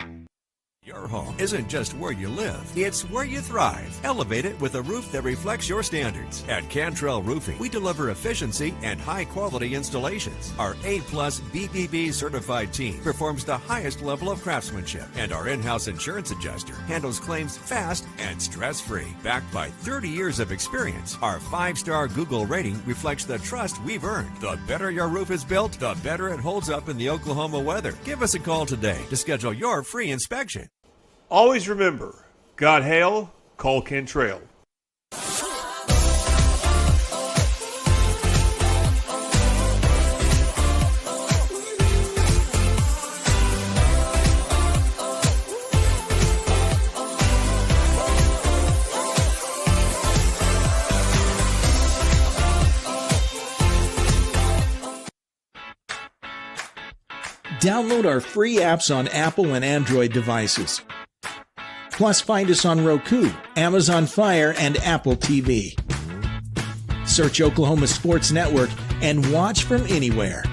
Your home isn't just where you live, it's where you thrive. Elevate it with a roof that reflects your standards. At Cantrell Roofing, we deliver efficiency and high-quality installations. Our A-plus BBB certified team performs the highest level of craftsmanship, and our in-house insurance adjuster handles claims fast and stress-free. Backed by 30 years of experience, our 5-star Google rating reflects the trust we've earned. The better your roof is built, the better it holds up in the Oklahoma weather. Give us a call today to schedule your free inspection. Always remember, God hail, call Cantrell. Download our free apps on Apple and Android devices. Plus, find us on Roku, Amazon Fire, and Apple TV. Search Oklahoma Sports Network and watch from anywhere.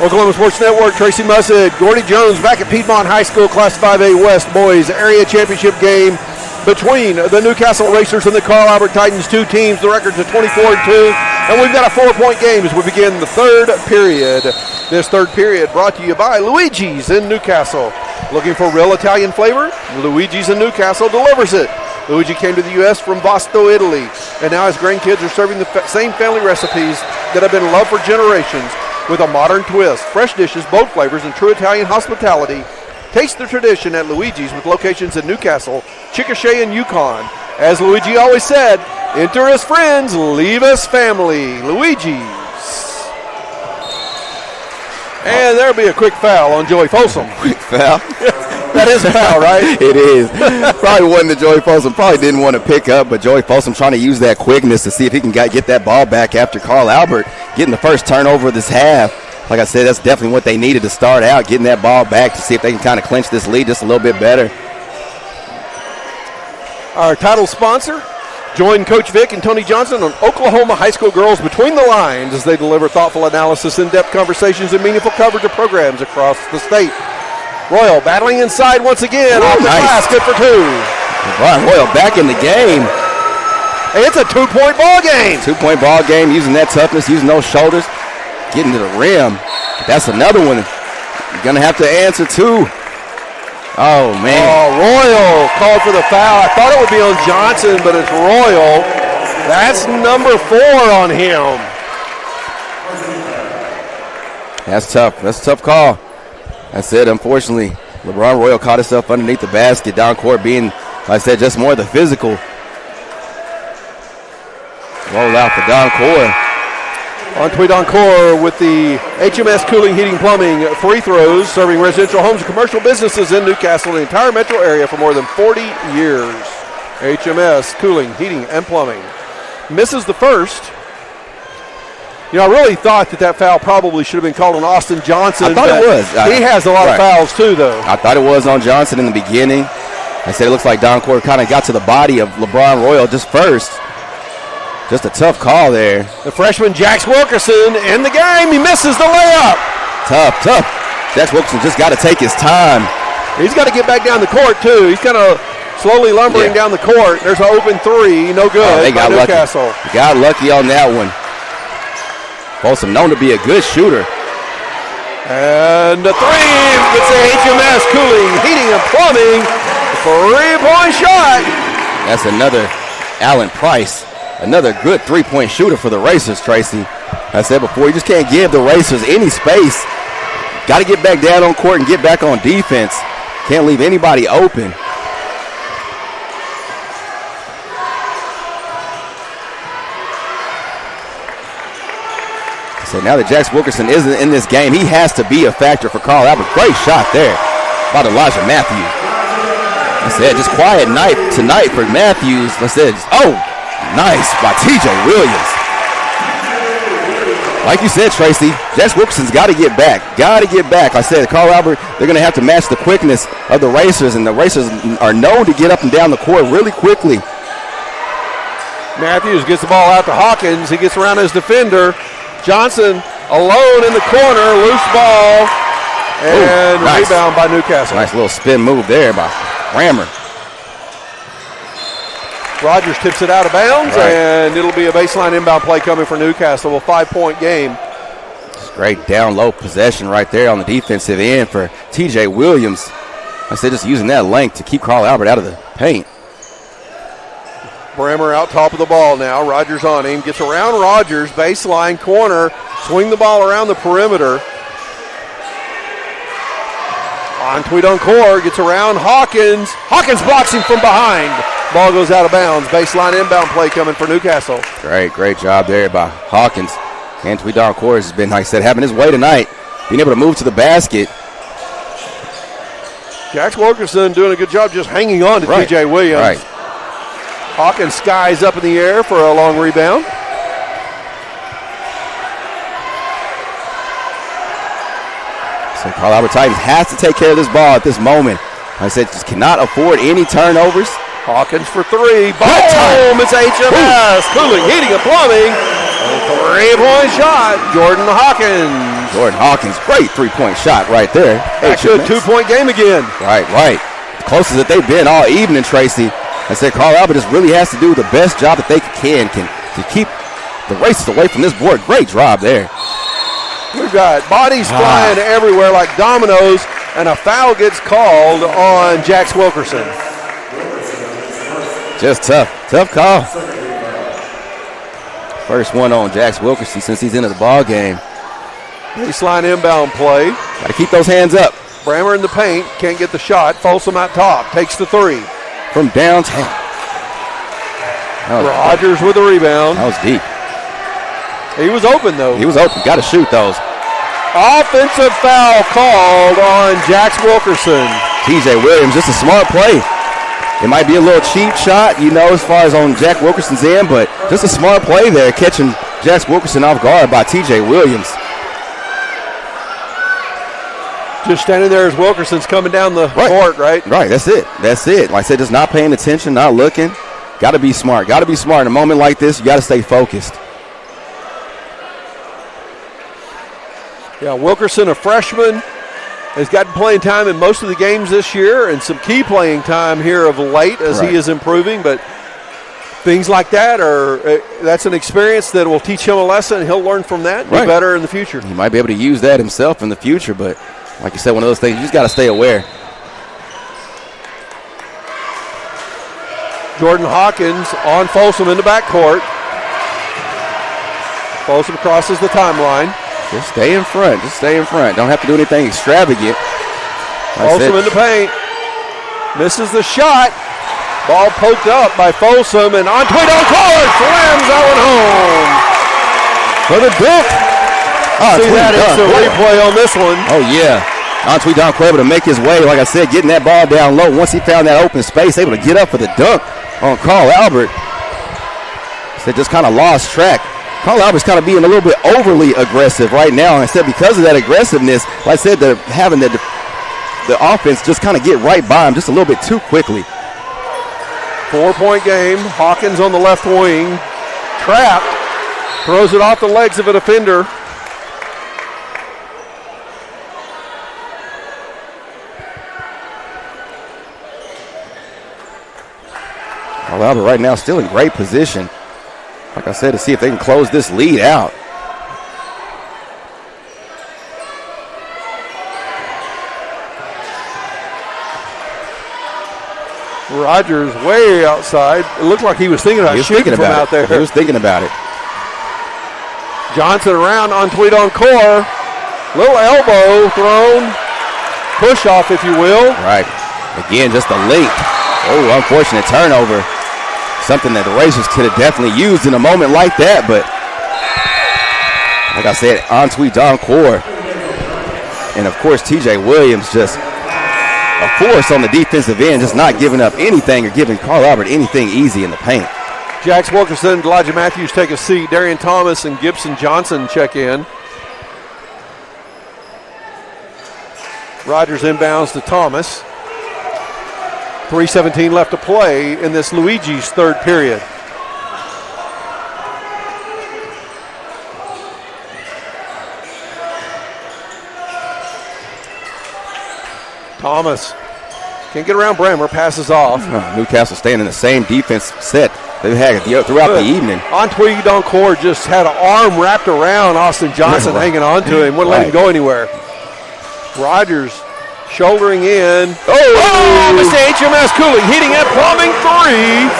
Oklahoma Sports Network, Tracy Mussett, Gordy Jones back at Piedmont High School Class 5A West Boys Area Championship game between the Newcastle Racers and the Carl Albert Titans. Two teams, the record's at 24-2, and we've got a 4-point game as we begin the third period. This third period brought to you by Luigi's in Newcastle. Looking for real Italian flavor? Luigi's in Newcastle delivers it. Luigi came to the U.S. from Vasto, Italy, and now his grandkids are serving the same family recipes that have been loved for generations with a modern twist. Fresh dishes, bold flavors, and true Italian hospitality. Taste the tradition at Luigi's with locations in Newcastle, Chickasha, and Yukon. As Luigi always said, enter as friends, leave as family. Luigi's. And there'll be a quick foul on Joey Folsom. Quick foul? That is a foul, right? It is. Probably wasn't the Joey Folsom. Probably didn't want to pick up, but Joey Folsom trying to use that quickness to see if he can get that ball back after Carl Albert getting the first turnover of this half. Like I said, that's definitely what they needed to start out, getting that ball back to see if they can kind of clinch this lead just a little bit better. Our title sponsor, join Coach Vic and Tony Johnson on Oklahoma High School Girls Between the Lines as they deliver thoughtful analysis, in-depth conversations, and meaningful coverage of programs across the state. Royal battling inside once again. Off the glass, good for two. LeBron Royal back in the game. Hey, it's a 2-point ball game. 2-point ball game, using that toughness, using those shoulders, getting to the rim. That's another one you're going to have to answer too. Oh, man. Oh, Royal called for the foul. I thought it would be on Johnson, but it's Royal. That's number 4 on him. That's tough. That's a tough call. That's it. Unfortunately, LeBron Royal caught himself underneath the basket. Down court being, like I said, just more of the physical. Roll out for Don Core. On Don Core with the HMS Cooling, Heating, Plumbing free throws, serving residential homes and commercial businesses in Newcastle and the entire metro area for more than 40 years. HMS Cooling, Heating, and Plumbing. Misses the first. You know, I really thought that foul probably should have been called on Austin Johnson. I thought it was. He has a lot of fouls too, though. I thought it was on Johnson in the beginning. I said it looks like Don Core kind of got to the body of LeBron Royal just first. Just a tough call there. The freshman Jax Wilkerson in the game. He misses the layup. Tough. Jax Wilkerson just got to take his time. He's got to get back down the court, too. He's kind of slowly lumbering down the court. There's an open three. No good. Oh, they got lucky. Newcastle. Got lucky on that one. Folsom known to be a good shooter. And the three. It's the HMS Cooling, Heating, and Plumbing. 3-point shot. That's another Allen Price. Another good three-point shooter for the Racers, Tracy. I said before, you just can't give the Racers any space. Got to get back down on court and get back on defense. Can't leave anybody open. So now that Jax Wilkerson isn't in this game, he has to be a factor for Carl Albert. Great shot there by Elijah Matthews. I said, just quiet night tonight for Matthews. I said, oh, nice by TJ Williams. Like you said, Tracy, Jax Wilkerson's got to get back. Got to get back. I said, Carl Albert, they're going to have to match the quickness of the Racers, and the Racers are known to get up and down the court really quickly. Matthews gets the ball out to Hawkins. He gets around his defender. Johnson alone in the corner, loose ball, and rebound by Newcastle. Nice little spin move there by Rammer. Rogers tips it out of bounds, and it'll be a baseline inbound play coming for Newcastle, a 5-point game. It's great down low possession right there on the defensive end for TJ Williams. I said just using that length to keep Carl Albert out of the paint. Bremer out top of the ball now. Rogers on him. Gets around Rogers. Baseline corner. Swing the ball around the perimeter. On Tweedon Core. Gets around Hawkins. Hawkins blocks him from behind. Ball goes out of bounds. Baseline inbound play coming for Newcastle. Great job there by Hawkins. And Tweedon Core has been, like I said, having his way tonight. Being able to move to the basket. Jax Wilkerson doing a good job just hanging on to TJ Williams. Hawkins skies up in the air for a long rebound. So Carl Albert Titans has to take care of this ball at this moment. Like I said, just cannot afford any turnovers. Hawkins for three. Boom! It's HMS. Cooling, Heating, and Plumbing. 3-point shot. Jordan Hawkins. Jordan Hawkins, great three-point shot right there. Back to a 2-point game again. Right. The closest that they've been all evening, Tracy. I said Carl Albert just really has to do the best job that they can to keep the Racers away from this board. Great job there. We've got bodies flying everywhere like dominoes, and a foul gets called on Jax Wilkerson. Just tough call. First one on Jax Wilkerson since he's into the ball game. Baseline inbound play. Got to keep those hands up. Brammer in the paint, can't get the shot. Folsom out top, takes the three. From downtown. Rogers with the rebound. That was deep. He was open, though. He was open. Got to shoot those. Offensive foul called on Jax Wilkerson. TJ Williams, just a smart play. It might be a little cheap shot, as far as on Jack Wilkerson's end, but just a smart play there, catching Jax Wilkerson off guard by TJ Williams. Just standing there as Wilkerson's coming down the court, right? Right, that's it. Like I said, just not paying attention, not looking. Got to be smart. In a moment like this, you got to stay focused. Yeah, Wilkerson, a freshman, has gotten playing time in most of the games this year and some key playing time here of late as he is improving. But things like that that's an experience that will teach him a lesson, and he'll learn from that and be better in the future. He might be able to use that himself in the future, but like you said, one of those things, you just got to stay aware. Jordan Hawkins on Folsom in the backcourt. Folsom crosses the timeline. Just stay in front. Don't have to do anything extravagant. Folsom in the paint. Misses the shot. Ball poked up by Folsom, and Antwi Doncourt slams that one home. For the dunk. See that instant replay on this one. Oh, yeah. Antwi Doncourt able to make his way, like I said, getting that ball down low. Once he found that open space, able to get up for the dunk on Carl Albert. So just kind of lost track. Carl Albert's kind of being a little bit overly aggressive right now. And I said because of that aggressiveness, like I said, they're having the offense just kind of get right by him just a little bit too quickly. 4-point game. Hawkins on the left wing. Trapped. Throws it off the legs of a defender. Carl Albert right now still in great position. Like I said, to see if they can close this lead out. Rogers way outside. It looked like he was thinking about shooting from out there. He was thinking about it. Johnson around on Antwi Doncourt. Little elbow thrown. Push off, if you will. Right. Again, just a late. Oh, unfortunate turnover. Something that the Racers could have definitely used in a moment like that, but like I said, Antwi Doncourt and of course TJ Williams just a force on the defensive end, just not giving up anything or giving Carl Albert anything easy in the paint. Jax Wilkerson, Elijah Matthews take a seat. Darian Thomas and Gibson Johnson check in. Rogers inbounds to Thomas. 3:17 left to play in this Luigi's third period. Thomas can't get around Brammer, passes off. Newcastle staying in the same defense set they've had throughout the evening. Antwi Doncourt just had an arm wrapped around Austin Johnson, hanging on to him, wouldn't let him go anywhere. Rogers shouldering in. Mr. HMS Cooling Heating and Plumbing 3.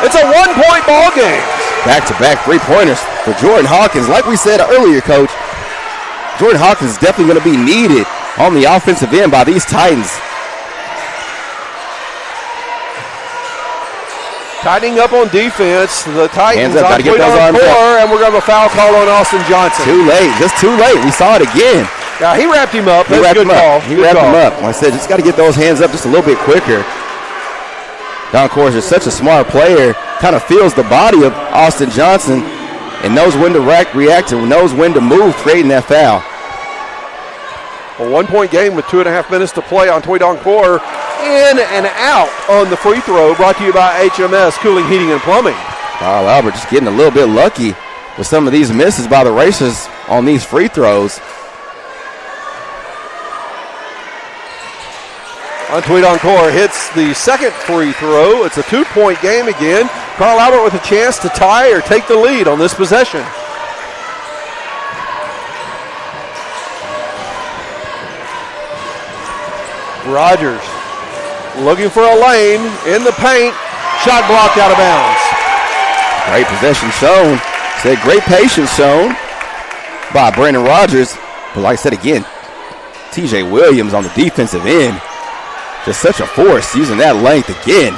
It's a 1-point ball game. Back-to-back three-pointers for Jordan Hawkins. Like we said earlier, Coach, Jordan Hawkins is definitely going to be needed on the offensive end by these Titans. Tightening up on defense, the Titans Hands up, on Antwi Doncourt, and we're going to have a foul call on Austin Johnson. Just too late. We saw it again. Yeah, he wrapped him up. That's a good call. He wrapped him up. Like I said, just got to get those hands up just a little bit quicker. Doncourt is such a smart player, kind of feels the body of Austin Johnson and knows when to react and knows when to move, creating that foul. A 1-point game with 2.5 minutes to play. Antwi Doncourt in and out on the free throw, brought to you by HMS Cooling, Heating, and Plumbing. Carl Albert just getting a little bit lucky with some of these misses by the Racers on these free throws. On Tweed Encore hits the second free throw. It's a 2-point game again. Carl Albert with a chance to tie or take the lead on this possession. Rogers looking for a lane in the paint. Shot blocked out of bounds. Great possession shown. Said great patience shown by Brandon Rogers. But like I said again, TJ Williams on the defensive end. Just such a force using that length again.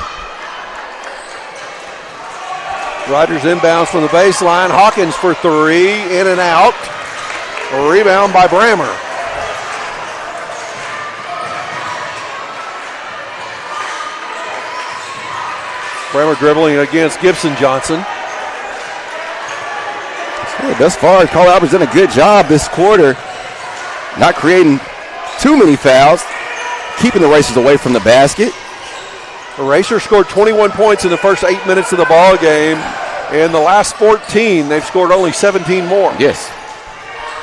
Rogers inbounds from the baseline. Hawkins for three, in and out. A rebound by Brammer. Brammer dribbling against Gibson Johnson. So thus far, Carl Albert's done a good job this quarter, not creating too many fouls, keeping the Racers away from the basket. The Racers scored 21 points in the first 8 minutes of the ball game. In the last 14, they've scored only 17 more. Yes.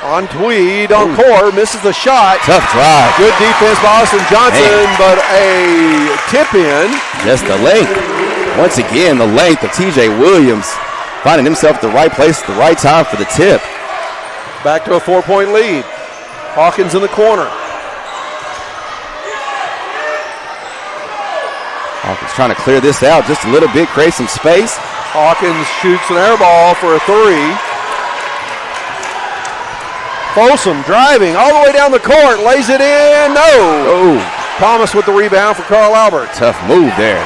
On Tweed, Encore misses the shot. Tough drive. Good defense by Austin Johnson, but a tip in. Just the length. Once again, the length of TJ Williams finding himself at the right place at the right time for the tip. Back to a 4-point lead. Hawkins in the corner. Hawkins trying to clear this out just a little bit, create some space. Hawkins shoots an air ball for a three. Folsom driving all the way down the court, lays it in, no. Oh. Thomas with the rebound for Carl Albert. Tough move there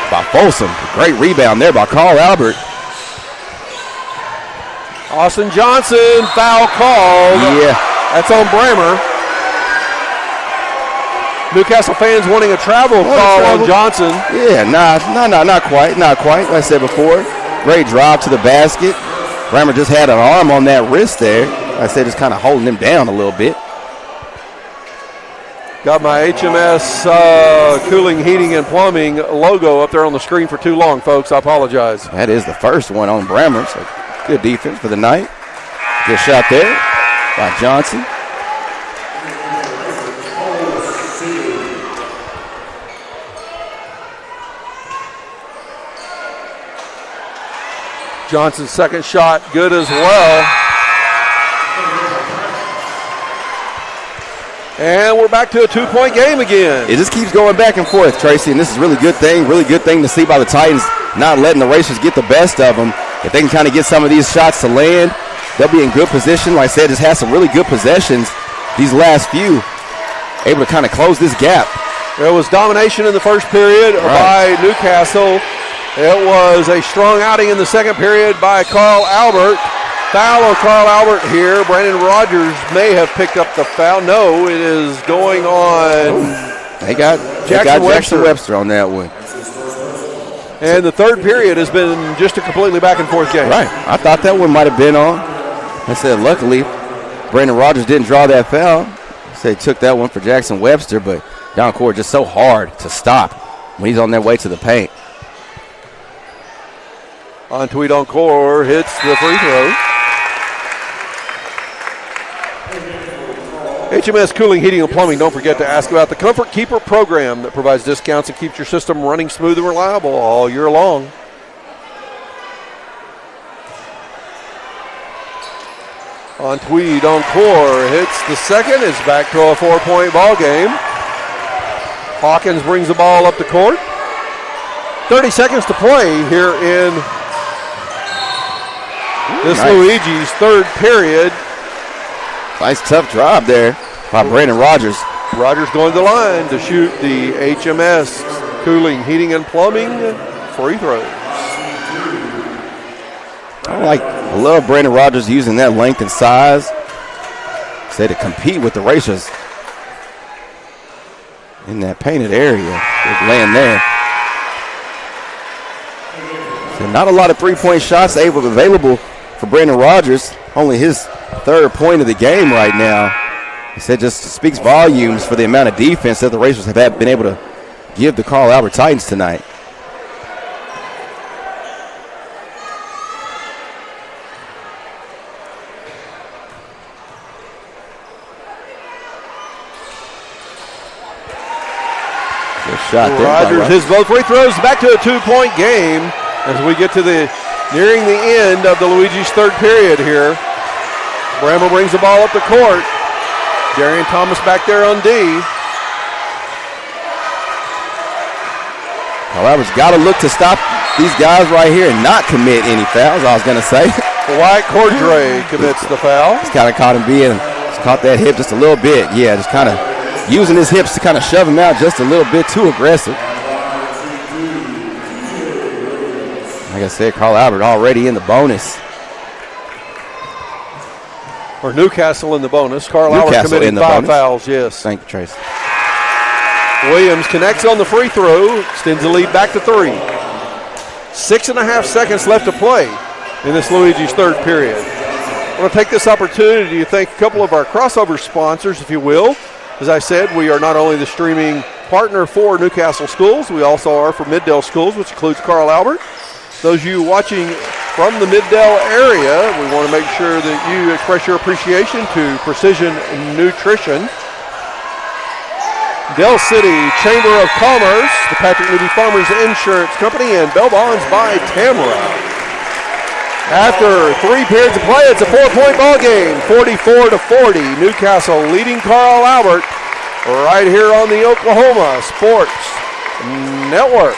by Folsom. Great rebound there by Carl Albert. Austin Johnson, foul called. Yeah. That's on Brammer. Newcastle fans wanting a travel call on Johnson. Yeah, not quite. Like I said before, great drive to the basket. Brammer just had an arm on that wrist there. Like I said, just kind of holding him down a little bit. Got my HMS Cooling, Heating, and Plumbing logo up there on the screen for too long, folks. I apologize. That is the first one on Brammer, so good defense for the night. Good shot there by Johnson. Johnson's second shot, good as well. And we're back to a 2-point game again. It just keeps going back and forth, Tracy, and this is really good thing to see by the Titans, not letting the Racers get the best of them. If they can kind of get some of these shots to land, they'll be in good position. Like I said, just had some really good possessions these last few, able to kind of close this gap. There was domination in the first period by Newcastle. It was a strong outing in the second period by Carl Albert. Foul on Carl Albert here. Brandon Rogers may have picked up the foul. No, it is going on. They got Jackson Webster on that one. And the third period has been just a completely back and forth game. Right. I thought that one might have been on. I said, luckily, Brandon Rogers didn't draw that foul. I said he took that one for Jackson Webster, but down court just so hard to stop when he's on their way to the paint. On Tweed Encore hits the free throw. HMS Cooling, Heating, and Plumbing. Don't forget to ask about the Comfort Keeper program that provides discounts and keeps your system running smooth and reliable all year long. On Tweed Encore hits the second. It's back to a 4-point ball game. Hawkins brings the ball up the court. 30 seconds to play here in this Luigi's third period. Nice tough drive there by Brandon Rogers. Rogers going to the line to shoot the HMS Cooling, Heating, and Plumbing free throws. I love Brandon Rogers using that length and size, say, to compete with the Racers in that painted area. Good land there. So not a lot of three-point shots available for Brandon Rogers. Only his third point of the game right now. He said just speaks volumes for the amount of defense that the Racers have been able to give the Carl Albert Titans tonight. Good shot there. Rogers hits both free throws. Back to a 2-point game as we get to nearing the end of the Luigi's third period here. Brammer brings the ball up the court. Darian Thomas back there on D. Carl Albert's got to look to stop these guys right here and not commit any fouls, I was going to say. Dwight Cordray commits the foul. He's kind of caught him caught that hip just a little bit. Yeah, just kind of using his hips to kind of shove him out just a little bit too aggressive. Like I said, Carl Albert already in the bonus. Or Newcastle in the bonus. Carl Albert committed 5 fouls, yes. Thank you, Tracy. Williams connects on the free throw, extends the lead back to 3. 6.5 seconds left to play in this Luigi's third period. I want to take this opportunity to thank a couple of our crossover sponsors, if you will. As I said, we are not only the streaming partner for Newcastle schools, we also are for Middale schools, which includes Carl Albert. Those of you watching from the Middale area, we want to make sure that you express your appreciation to Precision Nutrition. Dell City Chamber of Commerce, the Patrick Newby Farmers Insurance Company, and Bell Bonds by Tamara. After 3 periods of play, it's a 4-point ball game, 44-40. Newcastle leading Carl Albert right here on the Oklahoma Sports Network.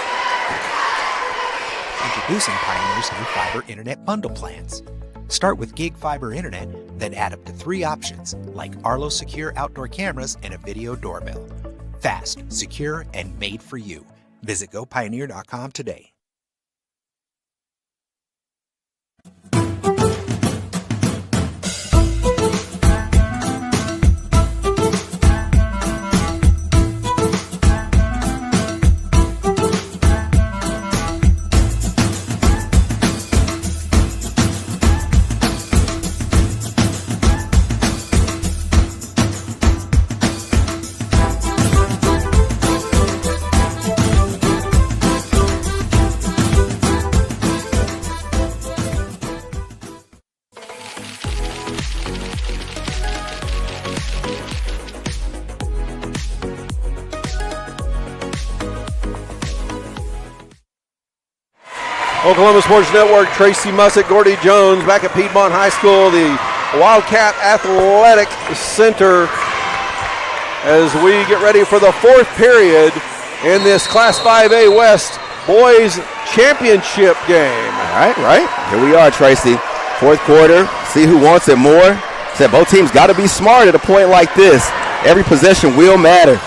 Introducing Pioneer's new fiber internet bundle plans. Start with gig fiber internet, then add up to 3 options like Arlo secure outdoor cameras and a video doorbell. Fast, secure, and made for you. Visit gopioneer.com today. Oklahoma Sports Network, Tracy Mussett, Gordy Jones back at Piedmont High School, the Wildcat Athletic Center, as we get ready for the 4th period in this Class 5A West Boys Championship game. All right. Here we are, Tracy. 4th quarter, see who wants it more. Said both teams got to be smart at a point like this. Every possession will matter.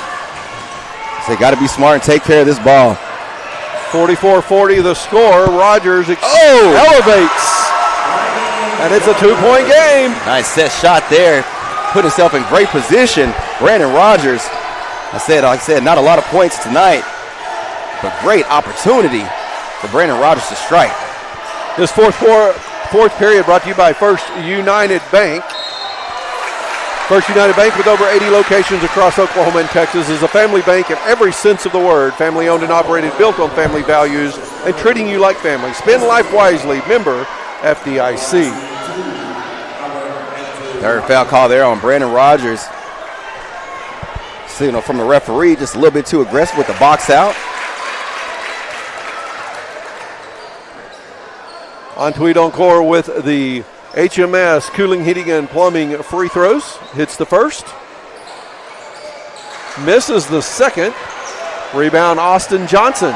So got to be smart and take care of this ball. 44-40 the score. Rogers elevates. And it's a 2-point game. Nice set shot there. Put himself in great position. Brandon Rogers. Like I said, not a lot of points tonight, but great opportunity for Brandon Rogers to strike. This fourth period brought to you by First United Bank. First United Bank, with over 80 locations across Oklahoma and Texas, is a family bank in every sense of the word. Family owned and operated, built on family values, and treating you like family. Spend life wisely. Member FDIC. Third foul call there on Brandon Rogers. Signal from the referee, just a little bit too aggressive with the box out. On Tweed Encore with the HMS Cooling, Heating, and Plumbing free throws. Hits the first. Misses the second. Rebound, Austin Johnson.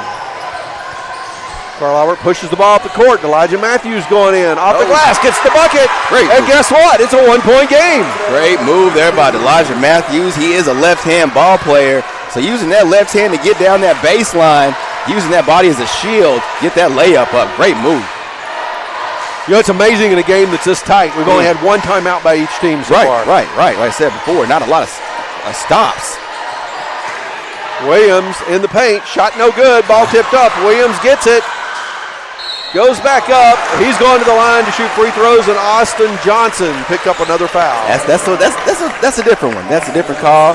Carl Albert pushes the ball up the court. Elijah Matthews going in. Off the glass, gets the bucket. Great and move. Guess what? It's a 1-point game. Great move there by Elijah Matthews. He is a left-hand ball player. So using that left hand to get down that baseline, using that body as a shield, get that layup up. Great move. You know, it's amazing in a game that's this tight. We've only had 1 timeout by each team so far. Right. Like I said before, not a lot of stops. Williams in the paint. Shot no good. Ball tipped up. Williams gets it. Goes back up. He's going to the line to shoot free throws, and Austin Johnson picked up another foul. That's a different one. That's a different call.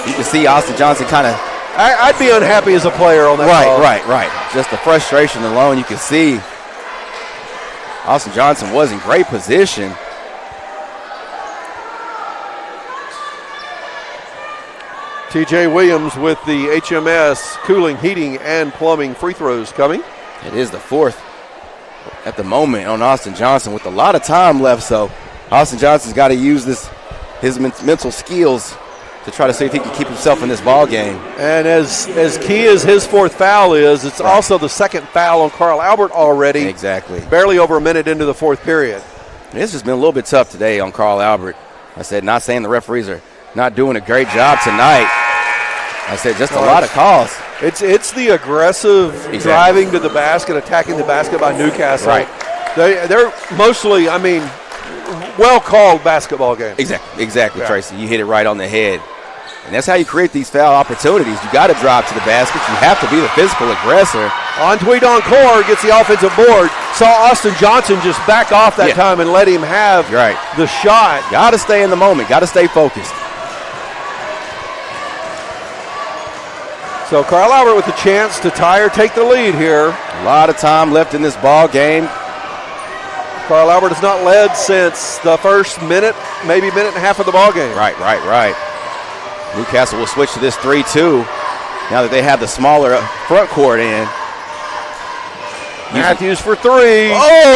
You can see Austin Johnson kind of. I'd be unhappy as a player on that call. Right. Just the frustration alone, you can see. Austin Johnson was in great position. TJ Williams with the HMS Cooling, Heating, and Plumbing free throws coming. It is the fourth at the moment on Austin Johnson with a lot of time left, so Austin Johnson's got to use his mental skills to try to see if he can keep himself in this ball game. And as key as his fourth foul is, it's also the second foul on Carl Albert already. Exactly. Barely over a minute into the fourth period. It's just been a little bit tough today on Carl Albert. I said, not saying the referees are not doing a great job tonight. I said just a lot of calls. It's the aggressive driving to the basket, attacking the basket by Newcastle. Right. They're mostly, well-called basketball games. Exactly, Tracy. You hit it right on the head. And that's how you create these foul opportunities. You got to drive to the basket. You have to be the physical aggressor. Antwi Doncourt gets the offensive board. Saw Austin Johnson just back off that time and let him have the shot. Got to stay in the moment. Got to stay focused. So Carl Albert with the chance to tie or take the lead here. A lot of time left in this ball game. Carl Albert has not led since the first minute, maybe minute and a half of the ball game. Right. Newcastle will switch to this 3-2 now that they have the smaller front court in. Matthews for three. Oh!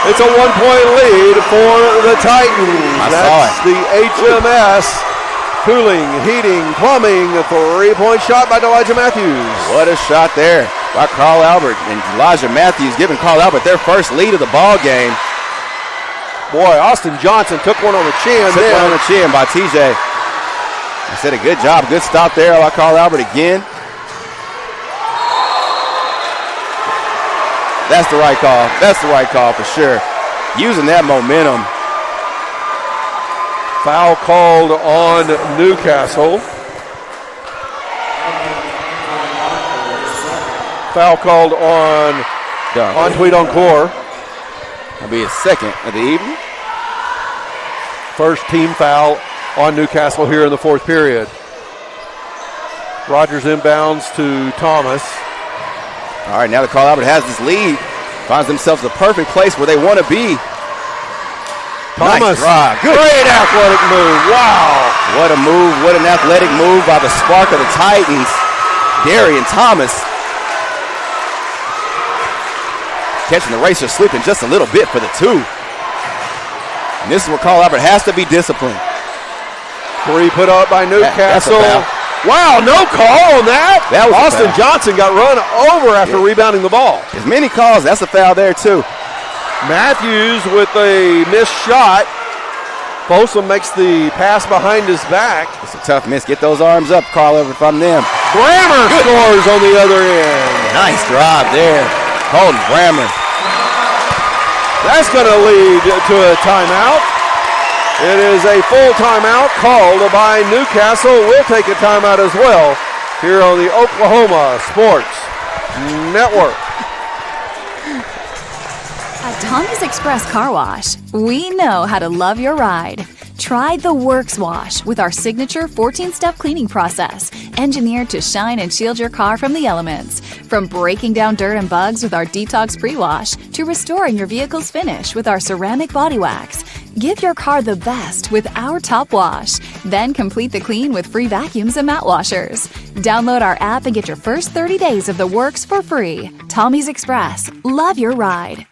It's a 1-point lead for the Titans. That's the HMS Cooling, Heating, Plumbing, a 3-point shot by Elijah Matthews. What a shot there by Carl Albert and Elijah Matthews, giving Carl Albert their first lead of the ball game. Boy, Austin Johnson took one on the chin. Took one on the chin by TJ. I said a good job, good stop there by Carl Albert again. That's the right call. That's the right call for sure. Using that momentum. Foul called on Newcastle. Foul called on Antwi Doncourt. That'll be his second of the evening. First team foul on Newcastle here in the fourth period. Rogers inbounds to Thomas. All right, now that Carl Albert has this lead, finds themselves the perfect place where they want to be. Thomas, nice drive. Great athletic move. Wow. What a move. What an athletic move by the spark of the Titans, Darian Thomas. Catching the Racers sleeping just a little bit for the two. And this is where Carl Albert has to be disciplined. Three put up by Newcastle. Wow, no call on that. That was Austin Johnson got run over after rebounding the ball. As many calls, that's a foul there too. Matthews with a missed shot. Folsom makes the pass behind his back. It's a tough miss. Get those arms up, Carl Albert, from them. Brammer scores on the other end. Nice drive there. Colton Brammer. That's going to lead to a timeout. It is a full timeout called by Newcastle. We'll take a timeout as well here on the Oklahoma Sports Network. At Tommy's Express Car Wash, we know how to love your ride. Try the Works Wash with our signature 14-step cleaning process, engineered to shine and shield your car from the elements. From breaking down dirt and bugs with our Detox Pre-Wash to restoring your vehicle's finish with our ceramic body wax. Give your car the best with our Top Wash. Then complete the clean with free vacuums and mat washers. Download our app and get your first 30 days of the Works for free. Tommy's Express. Love your ride.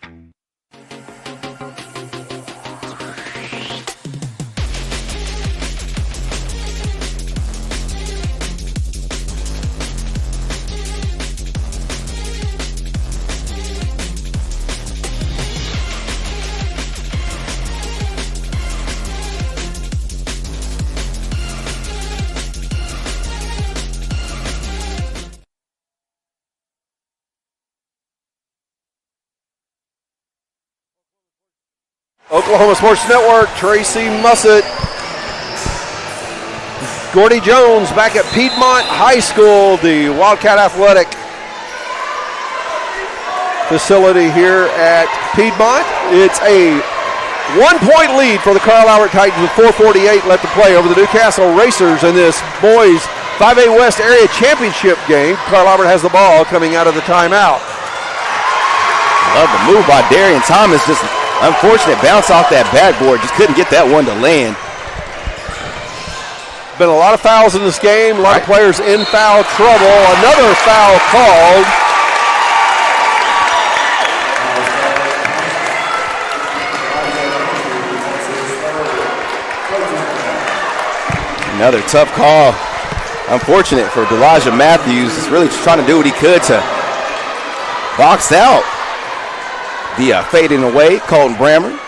Oklahoma Sports Network, Tracy Mussett. Gordy Jones back at Piedmont High School, the Wildcat Athletic facility here at Piedmont. It's a 1-point lead for the Carl Albert Titans with 4:48 left to play over the Newcastle Racers in this boys 5A West Area Championship game. Carl Albert has the ball coming out of the timeout. Love the move by Darian Thomas. Just unfortunate bounce off that backboard. Just couldn't get that one to land. Been a lot of fouls in this game. A lot of players in foul trouble. Another foul called. Another tough call. Unfortunate for Elijah Matthews. He's really trying to do what he could to box out the fading away, Colton Brammer.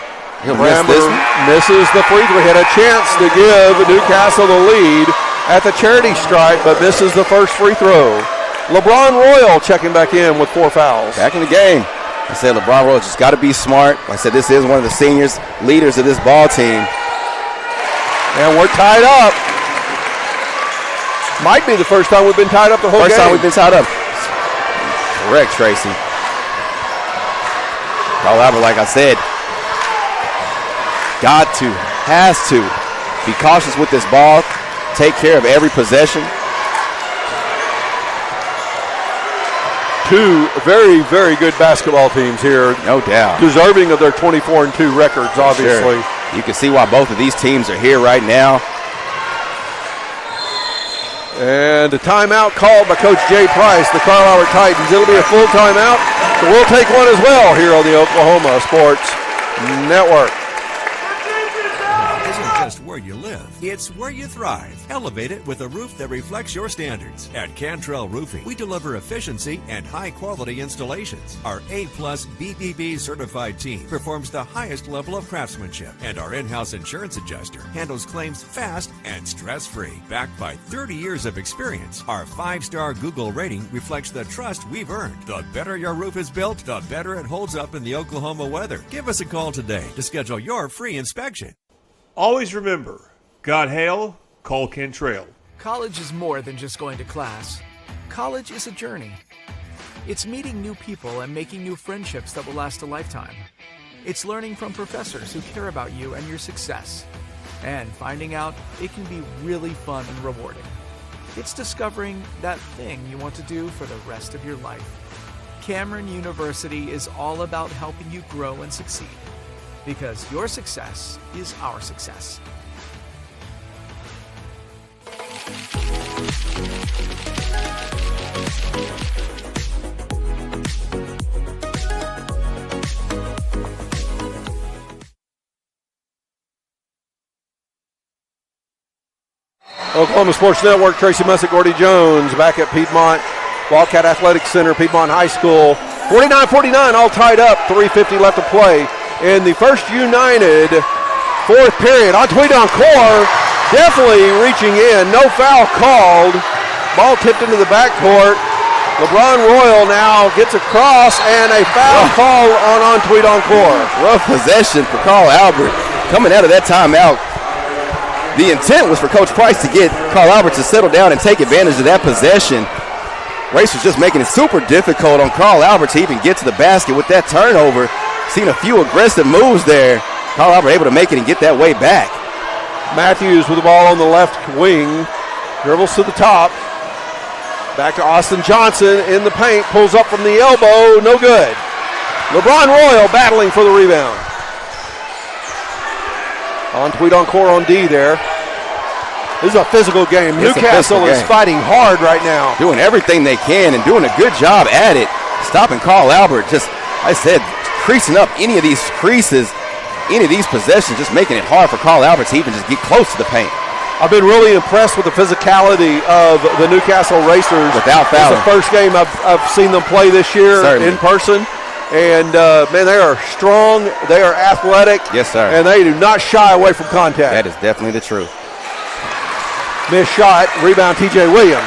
He'll miss this one. Misses the free throw. He had a chance to give Newcastle the lead at the charity stripe, but misses the first free throw. LeBron Royal checking back in with 4 fouls. Back in the game. I said LeBron Royal just got to be smart. Like I said, this is one of the seniors, leaders of this ball team. And we're tied up. Might be the first time we've been tied up the whole game. First time we've been tied up. Correct, Tracy. Carl Albert, like I said, has to be cautious with this ball, take care of every possession. Two very, very good basketball teams here. No doubt. Deserving of their 24-2 records, obviously. Sure. You can see why both of these teams are here right now. And a timeout called by Coach Jay Price, the Carl Albert Titans. It'll be a full timeout, so we'll take one as well here on the Oklahoma Sports Network. Just where you live, it's where you thrive. Elevate it with a roof that reflects your standards. At Cantrell Roofing, we deliver efficiency and high-quality installations. Our A-plus BBB certified team performs the highest level of craftsmanship, and our in-house insurance adjuster handles claims fast and stress-free. Backed by 30 years of experience, our 5-star Google rating reflects the trust we've earned. The better your roof is built, the better it holds up in the Oklahoma weather. Give us a call today to schedule your free inspection. Always remember, God hail, call Cantrell. College is more than just going to class. College is a journey. It's meeting new people and making new friendships that will last a lifetime. It's learning from professors who care about you and your success. And finding out it can be really fun and rewarding. It's discovering that thing you want to do for the rest of your life. Cameron University is all about helping you grow and succeed. Because your success is our success. Oklahoma Sports Network, Tracy Messick, Gordy Jones, back at Piedmont Wildcat Athletic Center, Piedmont High School. 49-49, all tied up, 3:50 left to play. In the first United fourth period, on Tweedon Core, definitely reaching in. No foul called. Ball tipped into the backcourt. LeBron Royal now gets across, and a foul call on Tweedon Core. Rough possession for Carl Albert. Coming out of that timeout, the intent was for Coach Price to get Carl Albert to settle down and take advantage of that possession. Racers just making it super difficult on Carl Albert to even get to the basket with that turnover. Seen a few aggressive moves there. Carl Albert able to make it and get that way back. Matthews with the ball on the left wing. Dribbles to the top. Back to Austin Johnson in the paint. Pulls up from the elbow. No good. LeBron Royal battling for the rebound. On Tweedon Core on D there. This is a physical game. Newcastle is fighting hard right now. Doing everything they can and doing a good job at it. Stopping Carl Albert. Just, I said, creasing up any of these creases, any of these possessions, just making it hard for Carl Albert to even just get close to the paint. I've been really impressed with the physicality of the Newcastle Racers. Without fouling. It's the first game I've seen them play this year in person. And, man, they are strong. They are athletic. Yes, sir. And they do not shy away from contact. That is definitely the truth. Missed shot. Rebound, T.J. Williams.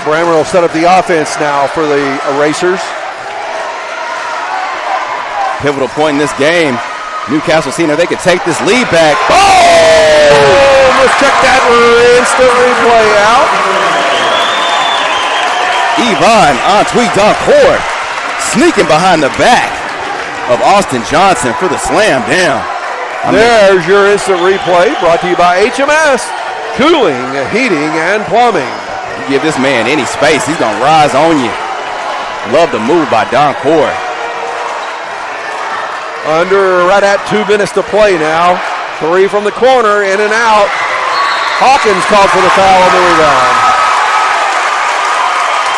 Brammer will set up the offense now for the Racers. Pivotal point in this game. Newcastle seeing if they could take this lead back. Oh! Let's check that instant replay out. Yvonne on Tweedon Core sneaking behind the back of Austin Johnson for the slam down. There's your instant replay brought to you by HMS, Cooling, Heating, and Plumbing. You give this man any space, he's going to rise on you. Love the move by Don Core. Under right at 2 minutes to play now. 3 from the corner, in and out. Hawkins called for the foul on the rebound.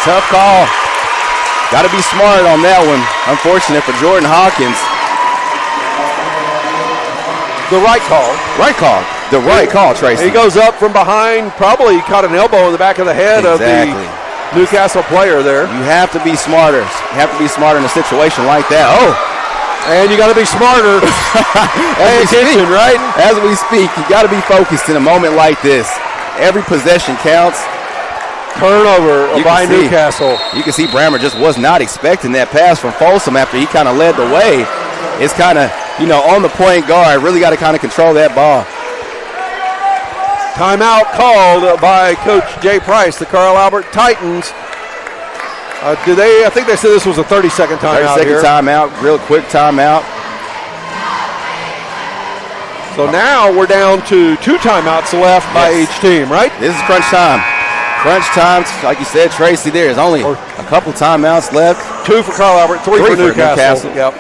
Tough call. Got to be smart on that one. Unfortunate for Jordan Hawkins. The right call. Right call. The right call, Tracy. He goes up from behind, probably caught an elbow in the back of the head of the Newcastle player there. You have to be smarter. You have to be smarter in a situation like that. Oh. And you got to be smarter. Pay attention, right? As we speak, you got to be focused in a moment like this. Every possession counts. Turnover by Newcastle. You can see Brammer just was not expecting that pass from Folsom after he kind of led the way. It's kind of, on the point guard. Really got to kind of control that ball. Timeout called by Coach Jay Price, the Carl Albert Titans. I think they said this was a 30-second timeout. 30-second timeout, real quick timeout. So now we're down to 2 timeouts left by each team, right? This is crunch time. Crunch time, like you said, Tracy, there is only a couple timeouts left. 2 for Carl Albert, 3 for Newcastle. Yep.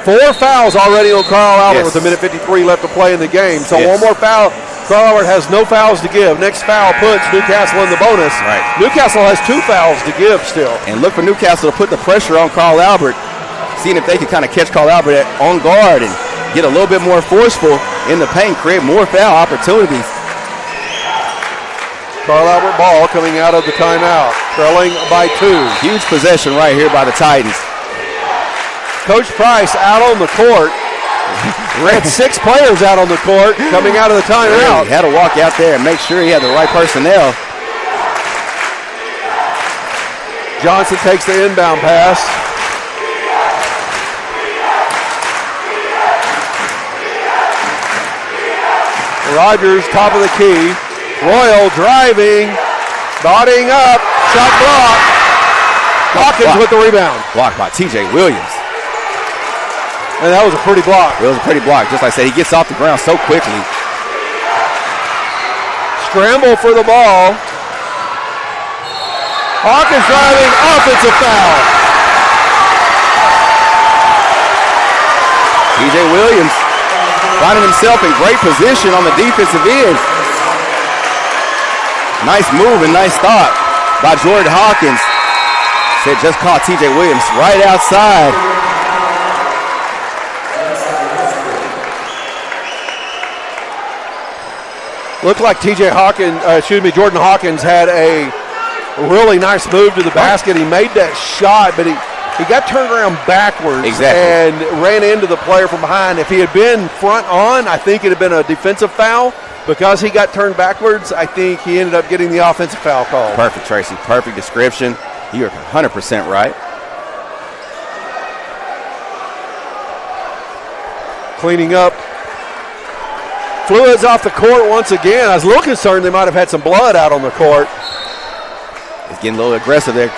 4 fouls already on Carl Albert with 1:53 left to play in the game. So one more foul. Carl Albert has no fouls to give. Next foul puts Newcastle in the bonus. Right. Newcastle has 2 fouls to give still. And look for Newcastle to put the pressure on Carl Albert, seeing if they can kind of catch Carl Albert on guard and get a little bit more forceful in the paint, create more foul opportunities. Carl Albert ball coming out of the timeout, trailing by 2. Huge possession right here by the Titans. Coach Price out on the court. Ran 6 players out on the court coming out of the timeout. He had to walk out there and make sure he had the right personnel. Johnson takes the inbound pass. Rogers, top of the key. Royal driving, dotting up, shot block. Hawkins with the rebound. Blocked by TJ Williams. And that was a pretty block. It was a pretty block. Just like I said, he gets off the ground so quickly. Scramble for the ball. Hawkins driving, offensive foul. TJ Williams finding himself in great position on the defensive end. Nice move and nice stop by Jordan Hawkins. Said just caught TJ Williams right outside. Looked like Jordan Hawkins had a really nice move to the basket. He made that shot, but he got turned around backwards and ran into the player from behind. If he had been front on, I think it had been a defensive foul. Because he got turned backwards, I think he ended up getting the offensive foul call. Perfect, Tracy. Perfect description. You're 100% right. Cleaning up. Fluids off the court once again. I was a little concerned they might have had some blood out on the court. He's getting a little aggressive there.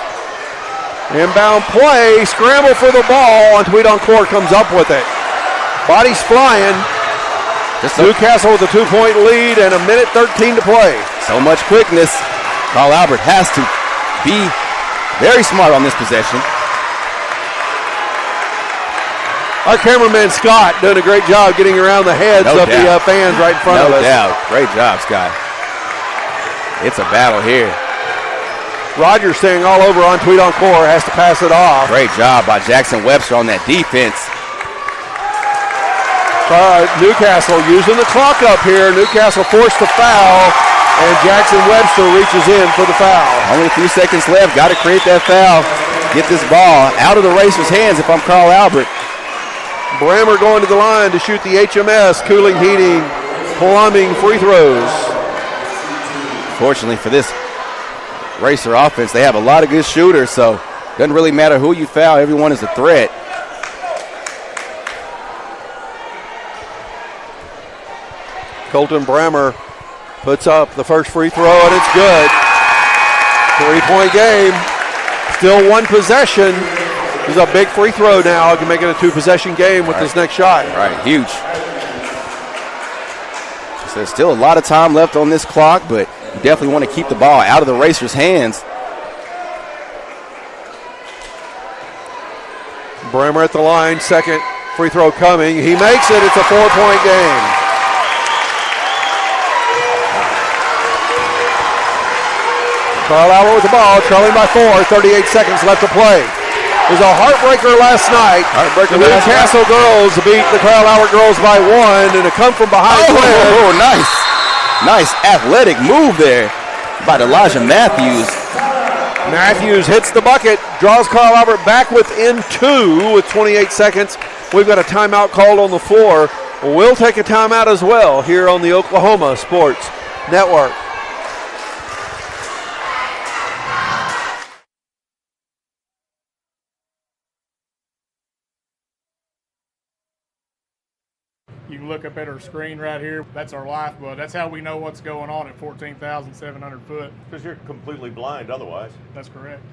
Inbound play. Scramble for the ball. And Tweed on court comes up with it. Bodies flying. Newcastle with a 2-point lead and 1:13 to play. So much quickness. Carl Albert has to be very smart on this possession. Our cameraman Scott doing a great job getting around the heads of the fans right in front of us. No doubt. Great job, Scott. It's a battle here. Rogers staying all over on Tweed on court, has to pass it off. Great job by Jackson Webster on that defense. Newcastle using the clock up here. Newcastle forced the foul, and Jackson Webster reaches in for the foul. Only a few seconds left. Got to create that foul. Get this ball out of the Racers' hands if I'm Carl Albert. Brammer going to the line to shoot the HMS Cooling, Heating, Plumbing free throws. Fortunately for this Racer offense, they have a lot of good shooters, so it doesn't really matter who you foul. Everyone is a threat. Colton Brammer puts up the first free throw, and it's good. 3-point game. Still one possession. There's a big free throw now. Can make it a 2-possession game with this next shot. Right, huge. So there's still a lot of time left on this clock, but you definitely want to keep the ball out of the Racers' hands. Brammer at the line, second Free throw coming. He makes it. It's a 4-point game. Carl Albert with the ball, trailing by 4, 38 seconds left to play. It was a heartbreaker last night. The Newcastle girls beat the Carl Albert girls by 1, and a come from behind play. Oh, nice. Nice athletic move there by Elijah Matthews. Matthews hits the bucket, draws Carl Albert back within 2 with 28 seconds. We've got a timeout called on the floor. We'll take a timeout as well here on the Oklahoma Sports Network. You can look up at our screen right here. That's our lifeblood. That's how we know what's going on at 14,700 foot. Because you're completely blind otherwise. That's correct.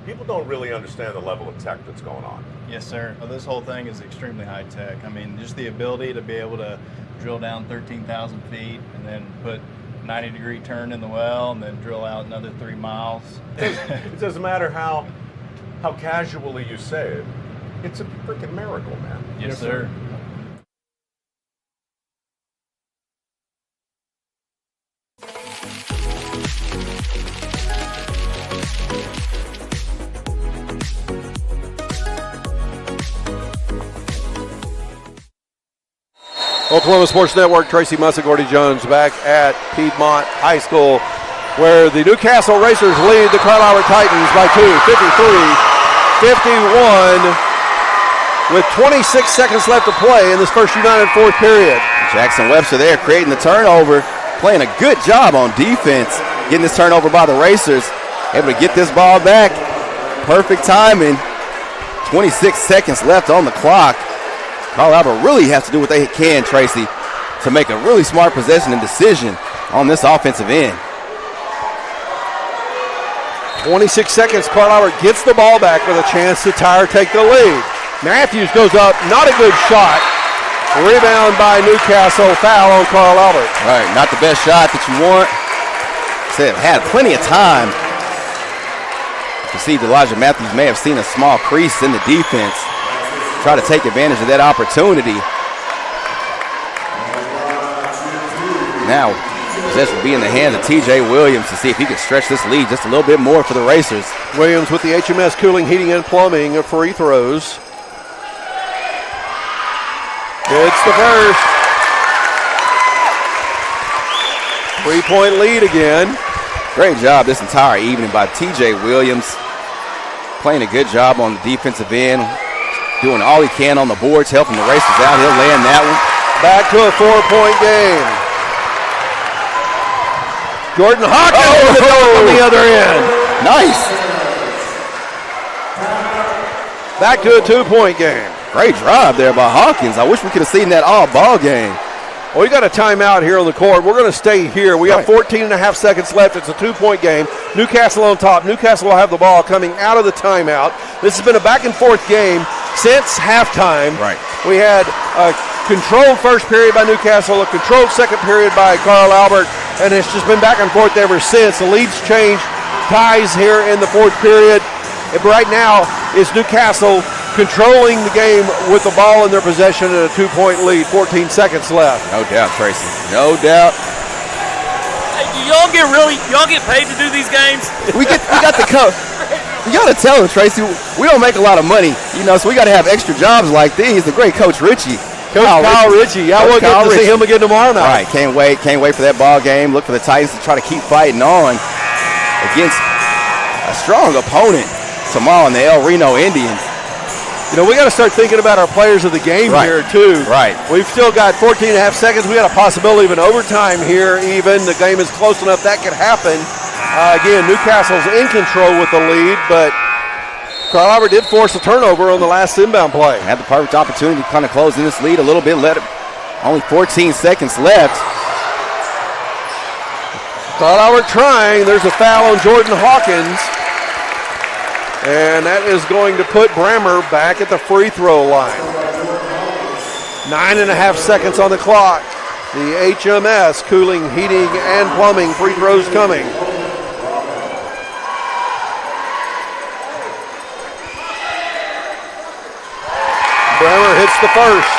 People don't really understand the level of tech that's going on. Yes, sir. Well, this whole thing is extremely high tech. I mean, just the ability to be able to drill down 13,000 feet and then put 90-degree turn in the well and then drill out another 3 miles. It doesn't matter how casually you say it. It's a freaking miracle, man. Yes, sir. Oklahoma Sports Network, Tracy Mussa, Gordy Jones back at Piedmont High School, where the Newcastle Racers lead the Carl Albert Titans by 2, 53-51, with 26 seconds left to play in this first United fourth period. Jackson Webster there creating the turnover, playing a good job on defense, getting this turnover by the Racers, able to get this ball back. Perfect timing. 26 seconds left on the clock. Carl Albert really has to do what they can, Tracy, to make a really smart possession and decision on this offensive end. 26 seconds, Carl Albert gets the ball back with a chance to tie or take the lead. Matthews goes up, not a good shot. Rebound by Newcastle, foul on Carl Albert. Right, not the best shot that you want. Said had plenty of time. You see, Elijah Matthews may have seen a small crease in the defense. Try to take advantage of that opportunity. Now, possession will be in the hands of TJ Williams to see if he can stretch this lead just a little bit more for the Racers. Williams with the HMS Cooling, Heating, and Plumbing free throws. It's the first. 3-point lead again. Great job this entire evening by TJ Williams. Playing a good job on the defensive end. Doing all he can on the boards, helping the Racers out. He'll land that one. Back to a 4-point game. Jordan Hawkins on the other end. Nice. Back to a 2-point game. Great drive there by Hawkins. I wish we could have seen that all ball game. Well, we got a timeout here on the court. We're going to stay here. We got 14 and a half seconds left. It's a 2-point game. Newcastle on top. Newcastle will have the ball coming out of the timeout. This has been a back-and-forth game since halftime. Right. We had a controlled first period by Newcastle, a controlled second period by Carl Albert, and it's just been back and forth ever since. The leads changed, ties here in the fourth period. Right now, it's Newcastle controlling the game with the ball in their possession and a 2-point lead, 14 seconds left. No doubt, Tracy. No doubt. Hey, do y'all get paid to do these games? We got the coach. You gotta tell him, Tracy, we don't make a lot of money, so we gotta have extra jobs like these. The great Coach Ritchie. Kyle Ritchie. I will get to see him again tomorrow night. Right, can't wait for that ball game. Look for the Titans to try to keep fighting on against a strong opponent tomorrow in the El Reno Indians. We got to start thinking about our players of the game here, too. Right. We've still got 14 and a half seconds. We got a possibility of an overtime here even. The game is close enough that could happen. Again, Newcastle's in control with the lead, but Carl Albert did force a turnover on the last inbound play. Had the perfect opportunity to kind of close in this lead a little bit. Only 14 seconds left. Carl Albert trying. There's a foul on Jordan Hawkins. And that is going to put Brammer back at the free throw line. 9.5 seconds on the clock. The HMS Cooling, Heating, and Plumbing free throws coming. Brammer hits the first.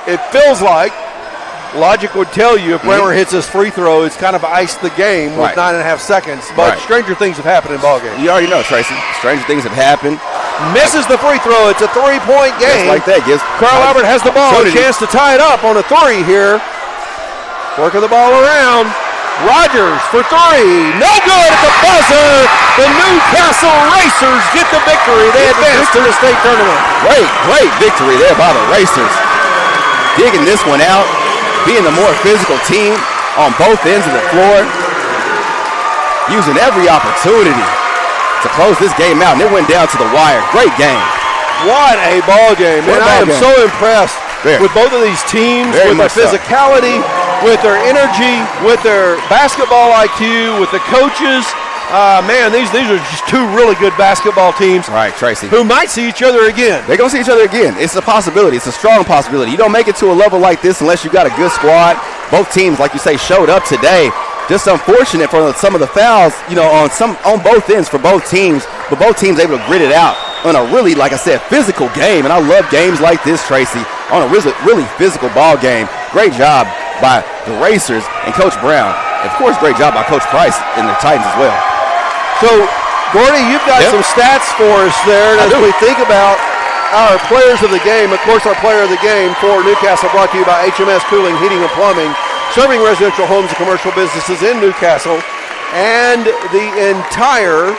It feels like logic would tell you if Bremer hits his free throw, it's kind of iced the game with 9.5 seconds. But stranger things have happened in ballgames. You already know, Tracy. Stranger things have happened. Misses the free throw. It's a 3-point game. Just like that. Carl Albert has the ball. A chance to tie it up on a 3 here. Working the ball around. Rogers for 3. No good at the buzzer. The Newcastle Racers get the victory. They advance to the state tournament. Great victory there by the Racers. Digging this one out. Being the more physical team on both ends of the floor. Using every opportunity to close this game out. And it went down to the wire. Great game. What a ball game. Man, I am so impressed with both of these teams, with their physicality, with their energy, with their basketball IQ, with the coaches. Man, these are just two really good basketball teams. Right, Tracy. Who might see each other again. They're going to see each other again. It's a possibility. It's a strong possibility. You don't make it to a level like this unless you got a good squad. Both teams, like you say, showed up today. Just unfortunate for some of the fouls, on both ends for both teams. But both teams able to grit it out on a really, like I said, physical game. And I love games like this, Tracy, on a really physical ball game. Great job by the Racers and Coach Brown. Of course, great job by Coach Price and the Titans as well. So, Gordy, you've got some stats for us there. And as we think about our players of the game, of course, our player of the game for Newcastle brought to you by HMS Cooling, Heating and Plumbing, serving residential homes and commercial businesses in Newcastle and the entire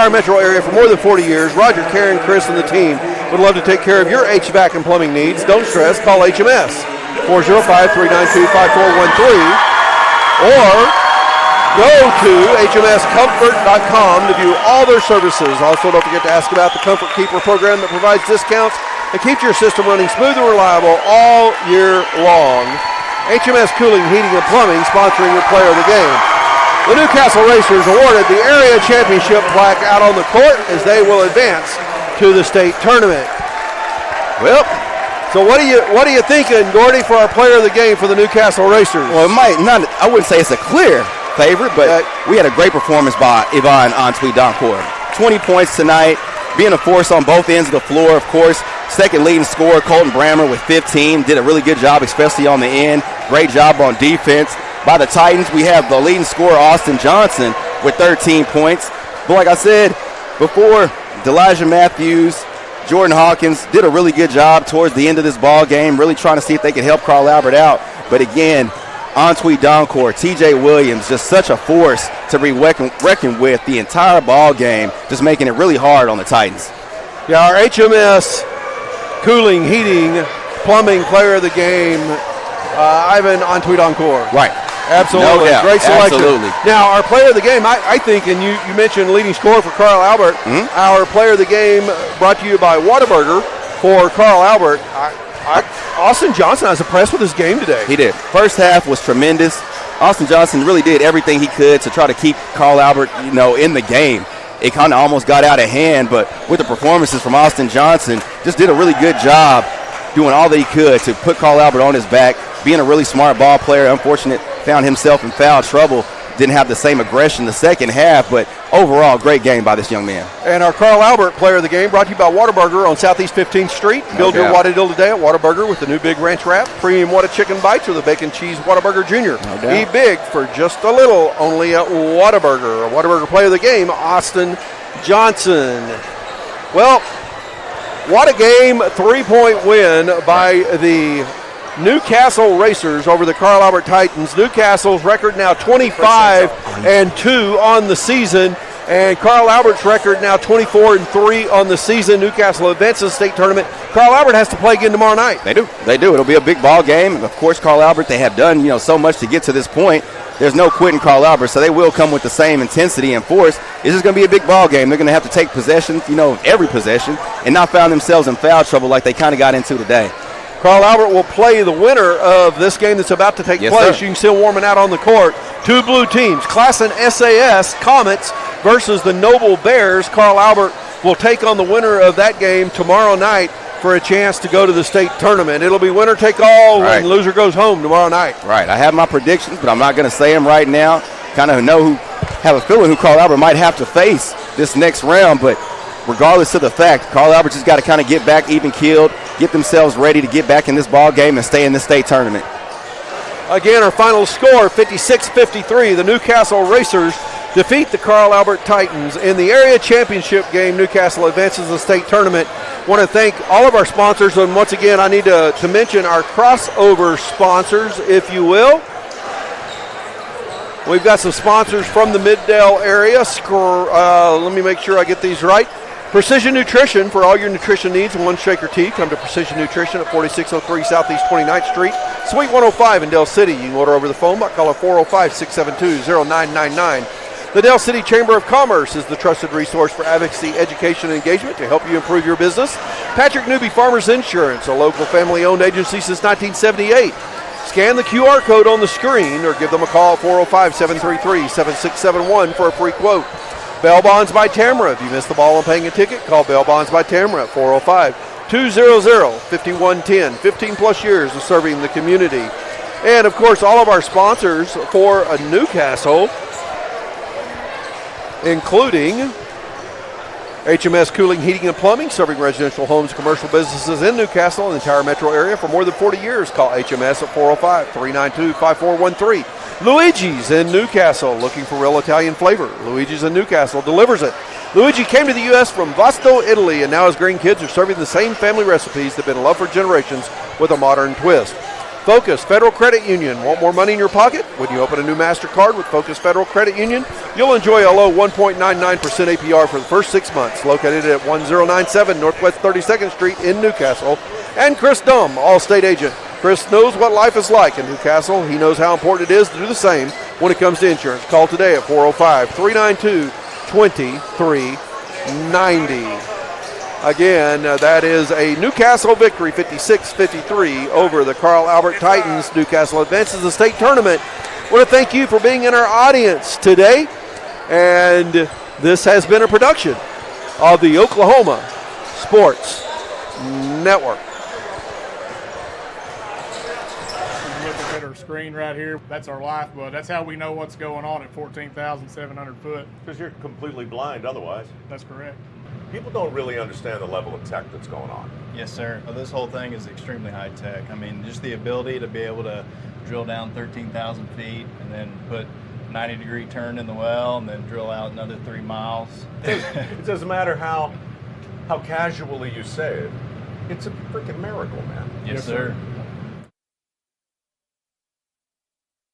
metro area for more than 40 years. Roger, Karen, Chris, and the team would love to take care of your HVAC and plumbing needs. Don't stress. Call HMS 405-392-5413 or go to hmscomfort.com to view all their services. Also, don't forget to ask about the Comfort Keeper program that provides discounts and keeps your system running smooth and reliable all year long. HMS Cooling, Heating, and Plumbing sponsoring your player of the game. The Newcastle Racers awarded the area championship plaque out on the court as they will advance to the state tournament. Well, so what are you thinking, Gordy, for our player of the game for the Newcastle Racers? Well, I wouldn't say it's a clear favorite, but we had a great performance by Yvonne Antwi-Doncourt. 20 points tonight, being a force on both ends of the floor, of course. Second leading scorer, Colton Brammer with 15. Did a really good job, especially on the end. Great job on defense. By the Titans, we have the leading scorer, Austin Johnson, with 13 points. But like I said before, Delijah Matthews, Jordan Hawkins did a really good job towards the end of this ball game, really trying to see if they could help Carl Albert out. But again, Antwi-Doncourt, TJ Williams, just such a force to be reckoned with the entire ball game, just making it really hard on the Titans. Yeah, our HMS Cooling, Heating, Plumbing player of the game, Ivan Antwi-Doncourt. Right. Absolutely. No doubt. Great selection. Absolutely. Now, our player of the game, I think, and you mentioned leading scorer for Carl Albert, our player of the game brought to you by Whataburger for Carl Albert. Austin Johnson, I was impressed with his game today. He did. First half was tremendous. Austin Johnson really did everything he could to try to keep Carl Albert, in the game. It kind of almost got out of hand, but with the performances from Austin Johnson, just did a really good job doing all that he could to put Carl Albert on his back, being a really smart ball player. Unfortunate, found himself in foul trouble. Didn't have the same aggression the second half, but overall, great game by this young man. And our Carl Albert player of the game brought to you by Whataburger on Southeast 15th Street. Build your Whata deal today at Whataburger with the new Big Ranch Wrap, premium Whata Chicken Bites, or the Bacon Cheese Whataburger Jr. Eat big for just a little, only at Whataburger. A Whataburger player of the game, Austin Johnson. Well, what a game, 3-point win by the Newcastle Racers over the Carl Albert Titans. Newcastle's record now 25-2 on the season, and Carl Albert's record now 24-3 on the season. Newcastle advances state tournament. Carl Albert has to play again tomorrow night. They do. It'll be a big ball game. Of course, Carl Albert, they have done so much to get to this point. There's no quitting Carl Albert, so they will come with the same intensity and force. It's just going to be a big ball game. They're going to have to take possession, every possession, and not find themselves in foul trouble like they kind of got into today. Carl Albert will play the winner of this game that's about to take place. Sir. You can see warming out on the court. Two blue teams, Class and SAS Comets versus the Noble Bears. Carl Albert will take on the winner of that game tomorrow night for a chance to go to the state tournament. It'll be winner take all, Right. and loser goes home tomorrow night. Right. I have my predictions, but I'm not going to say them right now. Kind of have a feeling who Carl Albert might have to face this next round, but regardless of the fact, Carl Albert just got to kind of get back even keeled, get themselves ready to get back in this ball game and stay in the state tournament. Again, our final score, 56-53. The Newcastle Racers defeat the Carl Albert Titans in the area championship game. Newcastle advances to the state tournament. Want to thank all of our sponsors, and once again, I need to mention our crossover sponsors, if you will. We've got some sponsors from the Middale area. Let me make sure I get these right. Precision Nutrition, for all your nutrition needs in one shaker tea. Come to Precision Nutrition at 4603 Southeast 29th Street, Suite 105 in Del City. You can order over the phone by calling 405-672-0999. The Del City Chamber of Commerce is the trusted resource for advocacy, education, and engagement to help you improve your business. Patrick Newby Farmers Insurance, a local family-owned agency since 1978. Scan the QR code on the screen or give them a call at 405-733-7671 for a free quote. Bell Bonds by Tamara. If you missed the ball on paying a ticket, call Bell Bonds by Tamara at 405-200-5110. 15-plus years of serving the community. And, of course, all of our sponsors for Newcastle, including HMS Cooling, Heating, and Plumbing, serving residential homes, commercial businesses in Newcastle and the entire metro area for more than 40 years. Call HMS at 405-392-5413. Luigi's in Newcastle, looking for real Italian flavor. Luigi's in Newcastle delivers it. Luigi came to the U.S. from Vasto, Italy, and now his grandkids are serving the same family recipes that have been loved for generations with a modern twist. Focus Federal Credit Union. Want more money in your pocket? When you open a new MasterCard with Focus Federal Credit Union, you'll enjoy a low 1.99% APR for the first 6 months. Located at 1097 Northwest 32nd Street in Newcastle. And Chris Dumm, Allstate agent. Chris knows what life is like in Newcastle. He knows how important it is to do the same when it comes to insurance. Call today at 405-392-2390. Again, that is a Newcastle victory, 56-53 over the Carl Albert Titans. Newcastle advances the state tournament. I want to thank you for being in our audience today. And this has been a production of the Oklahoma Sports Network. Look at our screen right here. That's our lifeblood. That's how we know what's going on at 14,700 foot. Because you're completely blind otherwise. That's correct. People don't really understand the level of tech that's going on. Yes, sir. Well, this whole thing is extremely high tech. I mean, just the ability to be able to drill down 13,000 feet and then put 90-degree turn in the well and then drill out another 3 miles. It doesn't matter how casually you say it. It's a freaking miracle, man. Yes, sir.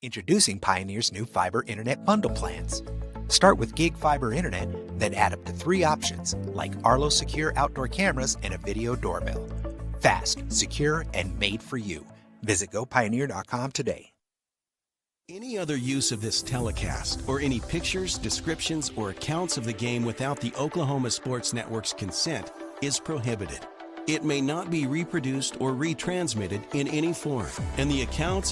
Introducing Pioneer's new fiber internet bundle plans. Start with gig fiber internet, then add up to 3 options like Arlo secure outdoor cameras and a video doorbell. Fast, secure, and made for you. Visit gopioneer.com today. Any other use of this telecast or any pictures, descriptions, or accounts of the game without the Oklahoma Sports Network's consent is prohibited. It may not be reproduced or retransmitted in any form, and the accounts and